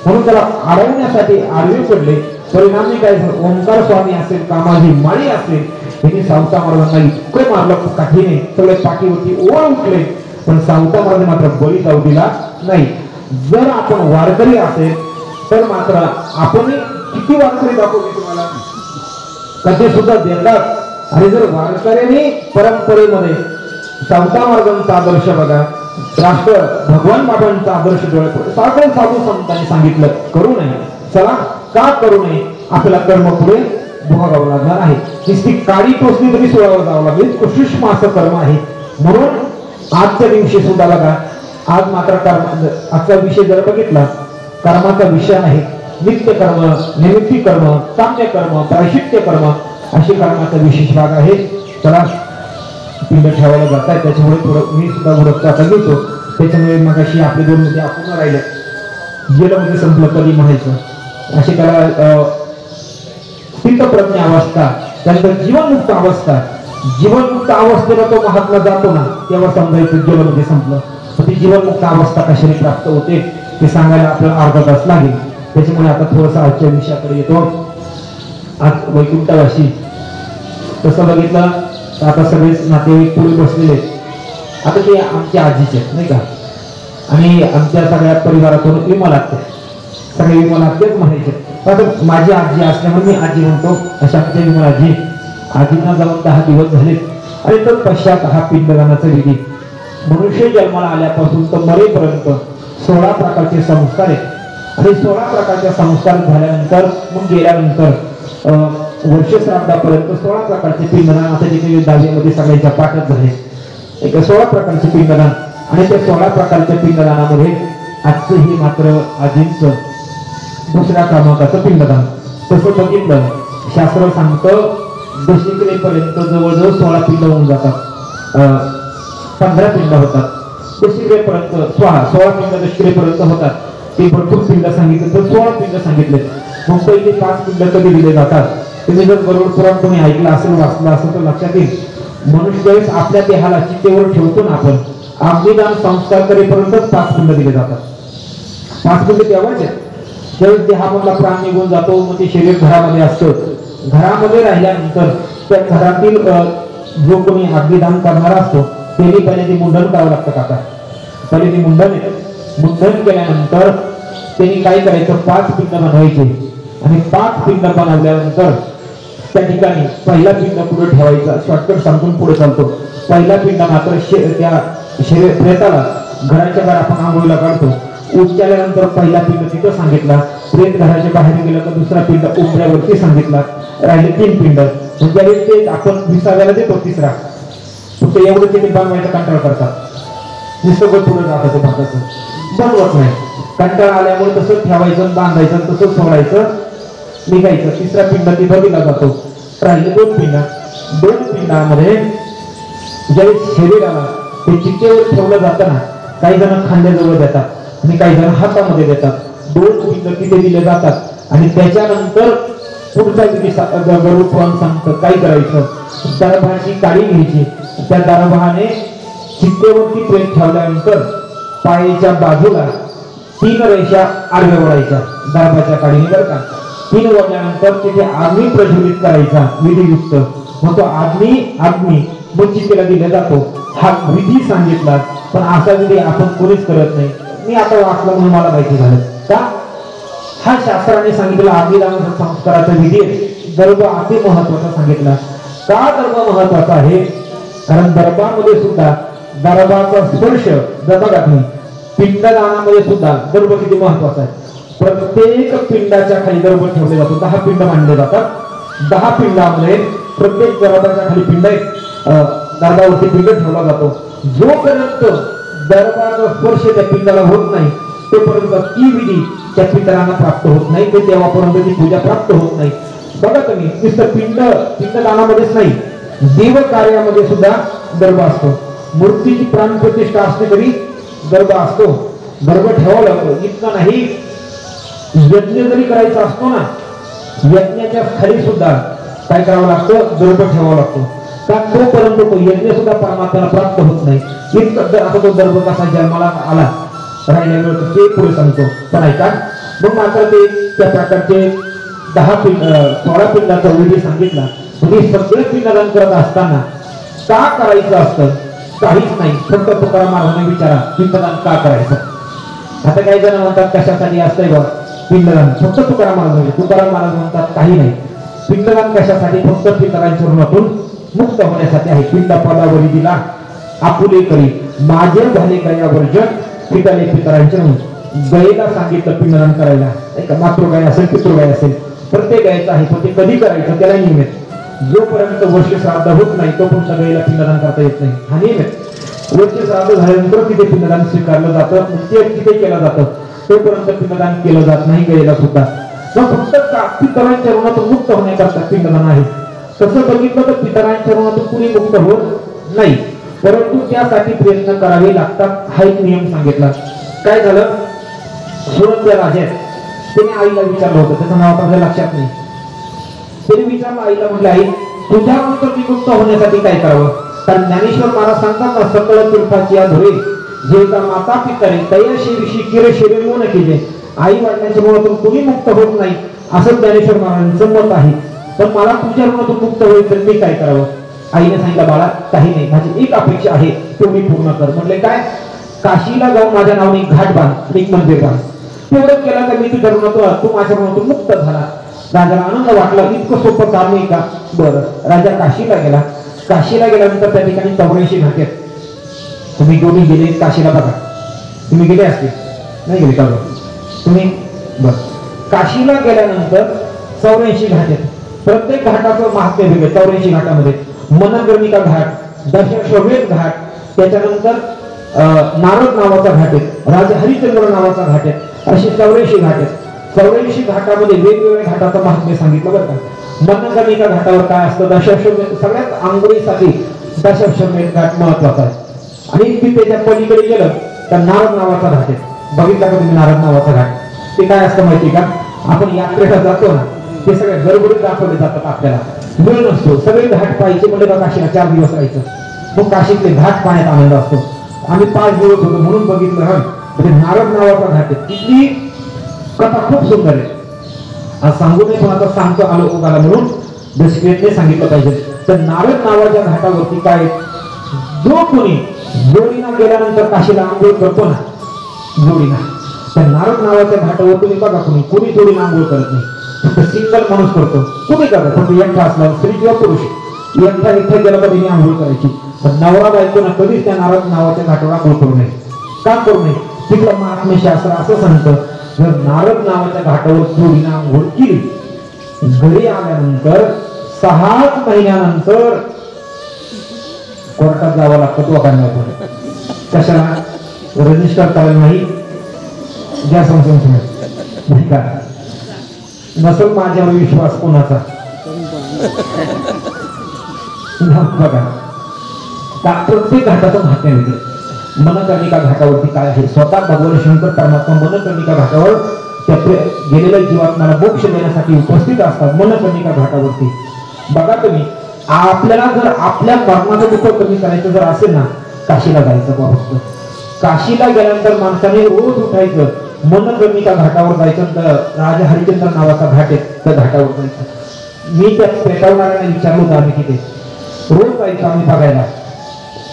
म्हणून त्याला अडवण्यासाठी आडवे पडले. परिणामी काय झालं, ओंकार स्वामी असेल, कामाजी माळी असेल, त्यांनी सावता महाराजांना इतकं मारलं काठीने, सगळे पाठीवरती ओळ उठले. पण सावता महाराज मात्र बळी जाऊ दिला नाही. जर आपण वारकरी असेल तर मात्र आपण किती वारकरी दाखवले तुम्हाला, कसे सुद्धा देतात. आणि जर वारकऱ्यांनी परंपरेमध्ये सावता महाराजांचा आदर्श बघा, राष्ट्र भगवान बाबांचा आदर्श डोळे साखर साधू संतांनी सांगितलं करू नये. चला का करू नये, आपल्याला कर्म पुढे भोगावं लागणार आहे. नुसती काळी टोचली तरी सोडावं जावं लागेल, सूक्ष्म असं कर्म आहे. म्हणून आजच्या दिवशी सुद्धा बघा, आज मात्र कर्म, आजचा विषय जर बघितला कर्माचा विषय आहे. नित्य कर्म, निमित्ती कर्म, साम्य कर्म, प्रायश्चित्य कर्म, अशी कर्माचा विशेष भाग आहे. चला पिंड ठेवायला जात आहे, त्याच्यामुळे थोडं मी सुद्धा उरकता आता घेतो. त्याच्यामुळे मग अशी आपले दोन मध्ये आपण राहिले गेलं म्हणजे संपलं कधी म्हणायचं. अशी त्याला स्थितप्रज्ञ अवस्था, त्यानंतर जीवनमुक्त अवस्था. जीवनमुक्त अवस्थेला तो महात्मा जातो ना, तेव्हा समजायचं गेलं म्हणजे संपलं. ती जीवनमुक्त अवस्था कशाने प्राप्त होते ते सांगायला आपल्याला अर्धा तास लागेल. त्याच्यामुळे आता थोडंसं आजच्या विषयाकडे येतो. आज वैकुंठवासी तसं बघितलं तर आता सगळेच नातेवाईक पुढे बसलेले. आता ते आमच्या आजीचे नाही का, आणि आमच्या सगळ्या परिवारातून विमलात्या, सगळे विमलात्याच म्हणायचे. आता माझी आजी असल्यामुळे मी आजी म्हणतो. अशा आमच्या विमलाजी, आजींना जाऊन 10 दिवस झाले. आणि तर पश्चात हा पिंडदानाचा विधी, मनुष्य जन्माला आल्यापासून तर मरेपर्यंत 16 प्रकारचे संस्कार आहेत. आणि 16 प्रकारचे संस्कार झाल्यानंतर मग गेल्यानंतर वर्षश्राद्धापर्यंत 16 प्रकारचे पिंडदान, आता जिथे दहावीमध्ये सगळ्यांच्या पाठच झाले. एक 16 प्रकारचे पिंडदान. आणि त्या 16 प्रकारच्या पिंडदानामध्ये आजचं हे मात्र आजींचं दुसऱ्या क्रमांकाचं पिंडदान. तसं बघितलं शास्त्र सांगतं दशकिरेपर्यंत जवळजवळ 16 पिंड होऊन जातात. 15 पिंड होतात. दशकिरेपर्यंत 16 पिंड दशकिरेपर्यंत होतात. ते भरपूर पिंड सांगितले तर 16 पिंड सांगितले. मग पहिले 5 पिंड कधी दिले जातात, तुम्ही जर बरोबर पुराण कोणी ऐकलं असेल, वाचलं असेल तर लक्षात येईल. मनुष्य ज्यावेळेस आपल्या देहाला चितेवर ठेवतो ना आपण, अग्निदान संस्कार करेपर्यंत 5 पिंड दिले जातात. 5 पिंड ठेवायचे. ज्यावेळेस देहामधला प्राण निघून जातो, मग ते शरीर घरामध्ये असतं. घरामध्ये राहिल्यानंतर त्या घरातील जो कोणी अग्निदान करणारा असतो त्याने पहिले ते मुंडन करावं लागतं. काका पहिले ते मुंडन केल्यानंतर त्यांनी काय करायचं, 5 पिंड बनवायचे. आणि 5 पिंड बनवल्यानंतर त्या ठिकाणी पहिला पिंड पुढे ठेवायचा. शॉर्टकट सांगून पुढे चालतो. पहिला पिंड मात्र त्या प्रेताला घराच्या बाहेर आपण आंघोळीला काढतो, उचल्यानंतर पहिला पिंड तिथं सांगितला, प्रेत घराच्या बाहेर गेलं तर दुसरा पिंड उंबऱ्यावरती सांगितला, राहिले 3 पिंड. ज्यावेळी ते आपण विसाव्याला देतो तिसरा, फक्त एवढं ते बनवायचा कंटाळा करतात, निसर्ग पुढे जातं ते भाताचं बनवत नाही. कंटाळा आल्यामुळे तसंच ठेवायचं, बांधायचं, तसंच सोडायचं, निघायचं. तिसरा पिंड तिथं दिला जातो, राहिले 2 पिंड. 2 पिंडामध्ये ज्यावेळी शरीराला ते चिठ्ठीवर ठेवलं जातं ना, काही जण खांद्याजवळ देतात आणि काही जण हातामध्ये देतात. 2 पिंड तिथे दिले जातात आणि त्याच्यानंतर पुढचा विधी गरुड पुराण सांगतं काय करायचं. दरबाराची काडी घ्यायची, त्या दरबाराने चिठ्ठीवरती प्रेत ठेवल्यानंतर पायाच्या बाजूला 3 रेषा आडव्या ओढायच्या दरबाराच्या काडीने, बरं का. 3 ओढल्यानंतर तिथे अग्नी प्रज्वलित करायचा विधियुक्त, मग तो अग्नी चिठ्ठीला दिला जातो. हा विधी सांगितला, पण असा विधी आपण कोणीच करत नाही. मी आता वाचलं म्हणून मला माहिती झालं का, हा शास्त्राने सांगितलेला अग्निदान संस्काराचा विधी दर्भ अति महत्वाचा सांगितला. का दर्भ महत्वाचा आहे, कारण दर्भामध्ये सुद्धा दर्भाचा स्पर्श बघा तुम्ही, पिंडदानामध्ये सुद्धा दर्भ किती महत्वाचा आहे. प्रत्येक पिंडाच्या खाली दर्भ ठेवले जातो. 10 पिंड मांडले जातात. 10 पिंडामध्ये प्रत्येक दर्भाच्या खाली पिंड दर्भावरती पिंड ठेवला जातो. जोपर्यंत दर्भाचा स्पर्श त्या पिंडाला होत नाही तोपर्यंत ती विधी त्या पिंडाला प्राप्त होत नाही, ते तेव्हापर्यंत ती पूजा प्राप्त होत नाही. बघा तुम्ही, नुसतं पिंडदानामध्येच नाही, देव कार्यामध्ये सुद्धा दर्भ असतो. मूर्तीची प्राणप्रतिष्ठा असते तरी दर्भ असतो, दर्भ ठेवावा लागतो. इतका नाही, यज्ञ जरी करायचा असतो ना, यज्ञाच्या खाली सुद्धा काय करावं लागतं, दर्भ ठेवावा लागतो. का तोपर्यंत तो यज्ञ सुद्धा परमात्म्याला प्राप्त होत नाही. इतकं आता तो दर्भ कसा जन्माला आला राहिल्या वेळ ते पुढे सांगतो. पण ऐका, मग मात्र ते त्या प्रकारचे 16 पिंडाचा विधी सांगितला. म्हणजे सगळे पिंडदान करत असताना का करायचं असतं, काहीच नाही, फक्त तुकाराम महाराजांना विचारा पिंडदान का करायचं. आता काही जण म्हणतात कशासाठी असतंय बघ पिंडदान, फक्त तुकाराम महाराज म्हणतात काही नाही, पिंडदान कशासाठी, फक्त पितरांच्या ऋणातून मुक्त होण्यासाठी आहे. पिंड पदावरी दिला आपुले करी, माझे झाले गया वर्जन, पिताले पितरांचे ऋण. गायीला सांगितलं पिंडदान करायला, मातृगाय असेल पितृगाय असेल, प्रत्येक गायचं आहे, पण ते कधी करायचं त्याला नियम आहे. जोपर्यंत वर्ष श्राद्ध होत नाही तोपर्यंत गायीला पिंडदान करता येत नाही, हा नियम आहे. वर्ष श्राद्ध झाल्यानंतर तिथे पिंडदान स्वीकारलं जातं, ते तिथे केलं जातं, तोपर्यंत पिंडदान केलं जात नाही गायीला सुद्धा. फक्त पितरांच्या ऋणातून मुक्त होण्याकरता पिंडदान आहे. तसं बघितलं तर पितरांच्या ऋणातून कुणी मुक्त होत नाही, परंतु त्यासाठी प्रयत्न करावे लागतात, हा एक नियम सांगितला. काय झालं, सुरत्या राजा त्याने आईला विचारलं होतं, त्याचं नाव आपल्या लक्षात नाही. त्याने विचारलं आईला, म्हटलं आई तुझ्यानंतर मुक्त होण्यासाठी काय करावं. कारण ज्ञानेश्वर महाराज सांगतात ना, सकळ तीर्थाची आधुरे जे का माता पितरे तयाशी किरे शरीर न केले, आई वडिलांच्या मुळातून कुणी मुक्त होत नाही असं ज्ञानेश्वर महाराजांचं मत आहे. पण मला तुझ्या ऋणातून मुक्त होईल तर मी काय करावं. आईने सांगितलं, बाळा काही नाही, माझी एक अपेक्षा आहे, तो मी पूर्ण कर. म्हटले काय, काशीला जाऊन माझ्या नावाने घाट बांध, एक मंदिर बांध. तेवढं केलं तर मी तुझ्या ऋणातून, तू माझ्या ऋणातून मुक्त झाला. राजाला आनंद वाटला, इतकं सोपं काम नाही का. बरं, राजा काशीला गेला. काशीला गेल्यानंतर त्या ठिकाणी 84 घाट आहेत. तुम्ही दोन्ही गेले काशीला, बघा तुम्ही गेले असते नाही गेले का तुम्ही. बरं, काशीला गेल्यानंतर 84 घाट आहेत. प्रत्येक घाटाचं महात्म्य वेगळे. 84 घाटामध्ये मनगर्णिका घाट, दशाश्वमेध घाट, त्याच्यानंतर नारद नावाचा घाट आहे, राजा हरिचंद्र नावाचा घाट आहे, असे 84 घाट आहेत. 84 घाटामध्ये वेगवेगळ्या घाटाचं महात्म्य सांगितलं बरं का. मनगर्णिका घाटावर काय असतं, दशाश्वमेध, सगळ्यात आंघोळीसाठी दशाश्वमेध घाट महत्वाचा आहे. आणि त्याच्या पलीकडे गेलं तर नारद नावाचा घाट आहे. बघितला का तुम्ही नारद नावाचा घाट. ते काय असतं माहिती का, आपण यात्रेला जातो ना, ते सगळे गडबडीत दाखवले जातात, आपल्याला वेळ नसतो. सगळे घाट पाहायचे म्हणजे का काशीला 4 दिवस राहायचं, मग काशीतले घाट पाहण्यात आनंद असतो. आम्ही 5 दिवस होतो म्हणून बघितलं. म्हणजे नारद नावाचा घाट आहे, तिथली कथा खूप सुंदर आहे. आज सांगू नये पण आता सांगतो आलो उगाला म्हणून दशकेतने सांगितलं पाहिजे. तर नारद नावाच्या घाटावरती काय, जो कोणी जोडीना गेल्यानंतर काशीला आंघोळ करतो ना, जोडीना, त्या नारद नावाच्या घाटावर तुम्ही बघा कोणी जोडीना आंघोळ करत नाही, फक्त सिंगल माणूस करतो. कुणी करत फक्त एकटा असला, स्त्री किंवा पुरुष एकटा गेला का तिने आंघोळ करायची, पण नवरा बायकोना कधीच त्या नारद नावाच्या घाटावर आंघोळ करू नये. का करू नये? तिथलं महात्म्य शास्त्र असं सांगतं, जर नारद नावाच्या घाटावर जोडीनं आंघोळ केली, घरी आल्यानंतर 6 महिन्यानंतर कोर्टात जावं लागतं लोकांना. कशाला? रजिस्टर करायला नाही, ज्या संस्थेने नाही का नसल माझ्यावर विश्वास कोणाचा. बघा का प्रत्येक घाटाचं महात्म्य वेगळं. मनकर्णिका घाटावरती काय आहे? स्वतः भगवान शंकर परमात्मा मनकर्णिका घाटावर त्या गेलेल्या जीवात्म्याला मोक्ष देण्यासाठी उपस्थित असतात. मनकर्णिका घाटावरती बघा तुम्ही, आपल्याला जर आपल्या मरणाचं दुःख कमी करायचं जर असेल ना, काशीला जायचं बाबा. काशीला गेल्यानंतर माणसाने रोज उठायचं, मनकर्णिका घाटावर जायचं. राजा हरिश्चंद्र नावाचा घाट आहे, त्या घाटावर जायचं. मी त्या पेटवणाऱ्याने विचारलं होतं, आम्ही तिथे रोज जायचं आम्ही बघायला,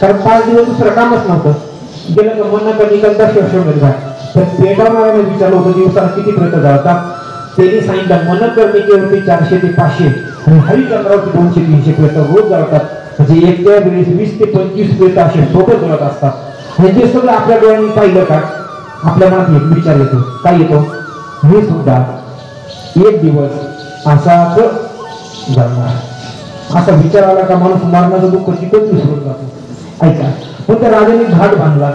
कारण 5 दिवस दुसरं कामच नव्हतं. गेलं तर मनकर्णिका शिवशंकर घाट, तर पेटवणाऱ्याने विचारलं होतं दिवसाला किती प्रयत्न जातात. त्यांनी सांगितलं मनकर्णिकेवरती 400 ते 500 आणि हरिश्चंद्रावरती 200-300 प्रयत्न रोज जळतात. म्हणजे एक त्या वेळेस 20 ते 25 प्रयत्न असे सोबत जळत असतात. हे जे सगळं आपल्या डोळ्यांनी पाहिलं का, आपल्या मनात एक विचार येतो. काय येतो? मी सुद्धा एक दिवस असाच जगणार. असा विचार आला का माणूस मरणाचं दुःख तिथंच विसरून जातो. ऐका, पण त्या राजाने घाट बांधला,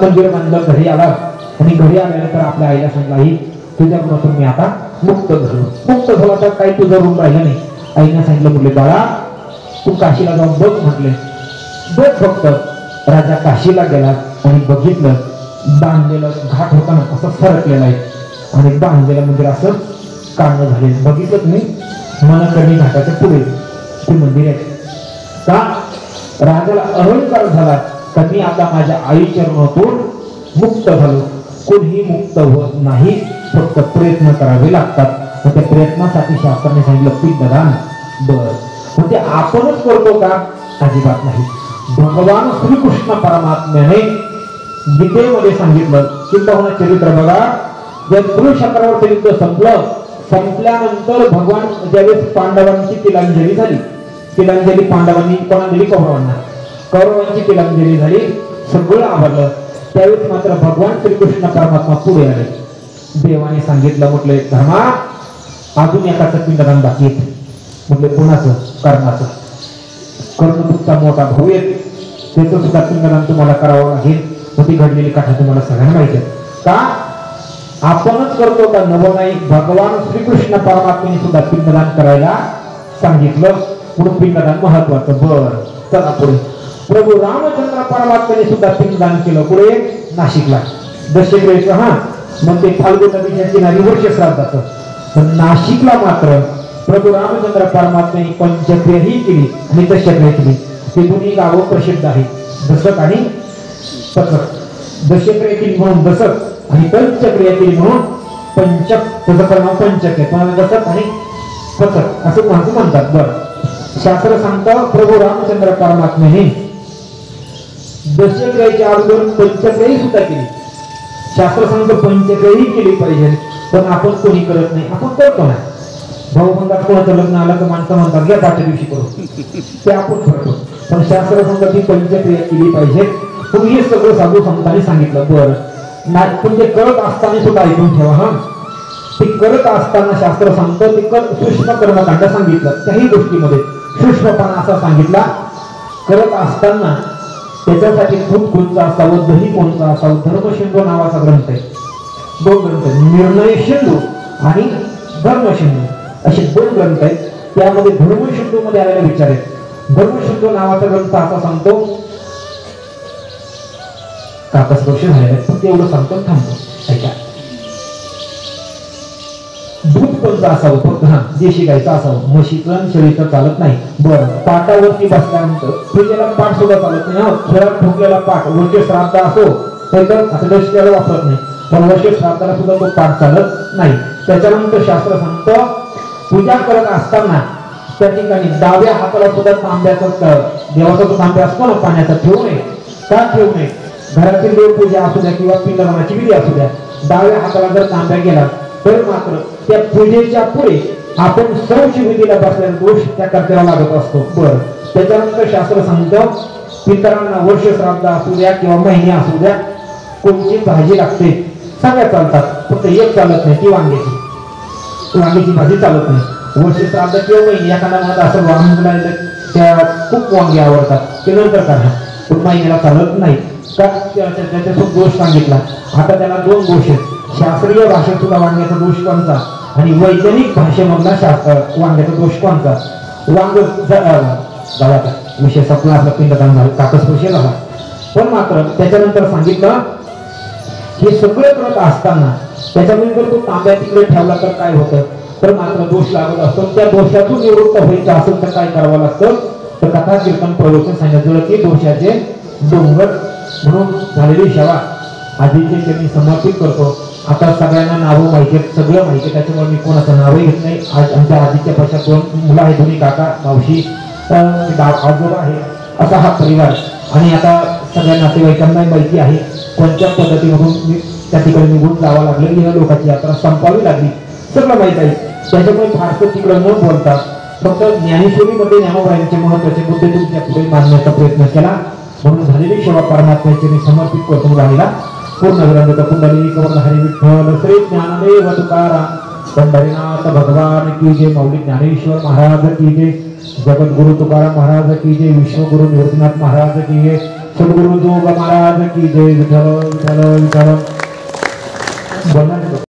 मंदिर बांधलं, घरी आला आणि घरी आल्यानंतर आपल्या आईला सांगितलं, आई तुझ्यापासून मी आता मुक्त झालो. मुक्त झाला तर काही तुझं रूम राहिलं नाही. आईने सांगितलं, म्हटले बाळा तू काशीला जाऊन बघ. म्हटले बघ फक्त. राजा काशीला गेला आणि बघितलं, बांधलेलं घाट होता ना असं सरकलेलं आहे आणि बांधलेलं मंदिर असं काढणं झाले. बघितलं तुम्ही, मनकर्णी घाटाच्या पुढे ते मंदिर आहे. का? राजाला अहंकार झाला का मी आता माझ्या आई चरणातून मुक्त झालो. कोणीही मुक्त होत नाही, फक्त प्रयत्न करावे लागतात. त्या प्रयत्नासाठी शास्त्राने सांगितलं पिंडदान. बर, मग ते आपणच करतो का? अजिबात नाही. भगवान श्रीकृष्ण परमात्म्याने गीतेमध्ये सांगितलं, चिंतामण चरित्र बघा, जर कुरुक्षेत्रावर युद्ध संपल्यानंतर भगवान ज्यावेळेस पांडवांची तिलांजली झाली, तिलांजली पांडवांनी कोणा दिली? कौरवांना. कौरवांची तिलांजली झाली, सगळं आवरलं. त्यावेळेस मात्र भगवान श्रीकृष्ण परमात्मा पुढे आले. देवाने सांगितलं, म्हटले धर्मा अजून एकाचं पिंडदान बाकी आहे. म्हटले कोणाचं? कर्णाचं. कर्ण तुमचा मोठा भाऊ आहे, त्याचं सुद्धा पिंडदान तुम्हाला करावं लागेल. ती घडलेली कथा तुम्हाला सगळ्यांना माहिती आहे. का आपणच करतो का? नवं नाही. भगवान श्रीकृष्ण परमात्म्याने सुद्धा पिंडदान करायला सांगितलं. म्हणून पिंडदान महत्वाचं. बर, चला पुढे. प्रभू रामचंद्र परमात्म्याने सुद्धा पिंडदान केलं. पुढे नाशिकला दशक्रियेचं. हा, मग ते फाल्गुन नदीच्या किनारी वर्ष श्राद्धाचं. पण नाशिकला मात्र प्रभू रामचंद्र परमात्म्याने पंचक्रियाही केली आणि दशक्रिया केली. ते दोन्ही गावं प्रसिद्ध आहेत, दशक आणि पचक. दशक्रिया केली म्हणून दशक आणि पंचक्रिया केली म्हणून पंचक. त्याचं परिणाम पंचक आहे, पण दशक आणि पचक असं म्हणतात. बरं, शास्त्र सांगतं प्रभू रामचंद्र परमात्म्याने दशक्रियेच्या अगोदर पंचक्रियाही सुद्धा केली. शास्त्र सांगतं पंचक्रियाही केली पाहिजे, पण आपण कोणी करत नाही. आपण करतो ना, भाऊ म्हणतात कोणाचं लग्न आलं तर माणसं म्हणतात घ्या पाचव्या दिवशी करू, ते आपण करतो. पण शास्त्र सांगतं की पंचक्रिया केली पाहिजे. पण हे सगळं साधू संतांनी सांगितलं. बरं, पण ते करत असताना सुद्धा ऐकून ठेवा. हा, ते करत असताना शास्त्र सांगतं ते सूक्ष्म कर्मकांड सांगितलं. त्याही गोष्टीमध्ये सूक्ष्मपणा असा सांगितला. करत असताना त्याच्यासाठी दूध कोणचं असावं, दही कोणचं असावं. धर्मसिंधू नावाचा ग्रंथ आहे, 2 ग्रंथ आहेत, निर्णय सिंधू आणि धर्मसिंधू असे 2 ग्रंथ आहेत. त्यामध्ये धर्मसिंधू मध्ये आलेला विचार आहे. धर्मसिंधू नावाचा ग्रंथ असा सांगतो, काकस वर्ष झालेलं फक्त एवढं सांगतो, थांबतो. ऐका, दूध कोणतं असावं? फक्त हा देशी गायचं असावं. म्हशीचं शेळीचं चालत नाही. बरं, पाटावरती बसल्यानंतर पूजेला पाठ सुद्धा चालत नाही. खेळात ठोकलेला पाठ वर्ष श्राद्ध असो तर असं दशक्रियाला वापरत नाही, पण वर्ष श्राद्धाला सुद्धा तो पाठ चालत नाही. त्याच्यानंतर शास्त्र सांगतं पूजा करत असताना त्या ठिकाणी डाव्या हाताला सुद्धा तांब्याचा, देवाचा जो तांब्या असतो ना पाण्याचा, ठेवू नये. का ठेवू नये? घरातील देव पूजा असू द्या किंवा पिंडदानाची विधी असू द्या, डाव्या हाताला जर तांब्या गेला तर मात्र त्या पूजेच्या पुढे आपण संशयविधीला बसलेला दोष त्या कर्त्याला लागत असतो. बरं, त्याच्यानंतर शास्त्र सांगतं पितरांना वर्ष श्राद्ध असू द्या किंवा महिने असू द्या, कोणती भाजी लागते सगळ्या चालतात, फक्त एक चालत नाही ती वांग्याची भाजी चालत नाही. वर्ष श्राद्ध किंवा महिने एखादा म्हणत असं वांग त्या खूप वांगे आवडतात ते नंतर करा, पण महिन्याला चालत नाही का त्याच्यातून दोष सांगितला. आता त्याला दोन दोष आहेत. शास्त्रीय भाषेत सुद्धा वांग्याचा दोष कोणता आणि वैज्ञानिक भाषेमधला वांग्याचा दोष कोणता. वांग गावाचा विषय सपना आपला पिंडदान झालं, काकस्पर्शी झाला. पण मात्र त्याच्यानंतर सांगितलं हे सगळं करत असताना त्याच्यामुळे जर तो तांब्या तिकडे ठेवला तर काय होतं, तर मात्र दोष लागत असतो. त्या दोषातून निवृत्त व्हायचं असेल तर काय करावं लागतं, तर कथा कीर्तन प्रवचन सांगितलं की दोषाचे डोंगर म्हणून झालेली सेवा आधीचे त्यांनी समर्पित करतो. आता सगळ्यांना नावं माहिती आहेत, सगळं माहिती आहे, त्याच्यामुळे मी कोणाचं नावही घेत नाही. आज आमच्या आधीच्या पश्चात दोन मुलं आहेत, दोन्ही काका मावशी आजोबा आहे, असा हा परिवार. आणि आता सगळ्या नातेवाईकांनाही माहिती आहे कोणत्या पद्धतीमधून मी त्या ठिकाणी निघून जावं लागलं, या लोकांची यात्रा संपावी लागली, सगळं माहीत आहे. त्याच्यामुळे फारसं तिकडं न बोलता फक्त ज्ञानेश्वरीमध्ये ज्ञानोबाईंचे महत्वाचे मुद्दे तुमच्या पुढे मांडण्याचा प्रयत्न केला. म्हणून झालेली सेवा परमात्म्याची मी समर्पित करतो राहिला. पूर्ण ग्रंथ कुंडली कवर्ण हरी विठ्ठल श्री ज्ञानदेव तुकाराम पंढरीनाथ भगवान की जय. मौली ज्ञानेश्वर महाराज की जय. जगद्गुरु तुकाराम महाराज की जय. विश्वगुरु निवृत्तीनाथ महाराज की जय. सद्गुरु जोग महाराज की जय. विठ्ठल विठ्ठल विठ्ठल.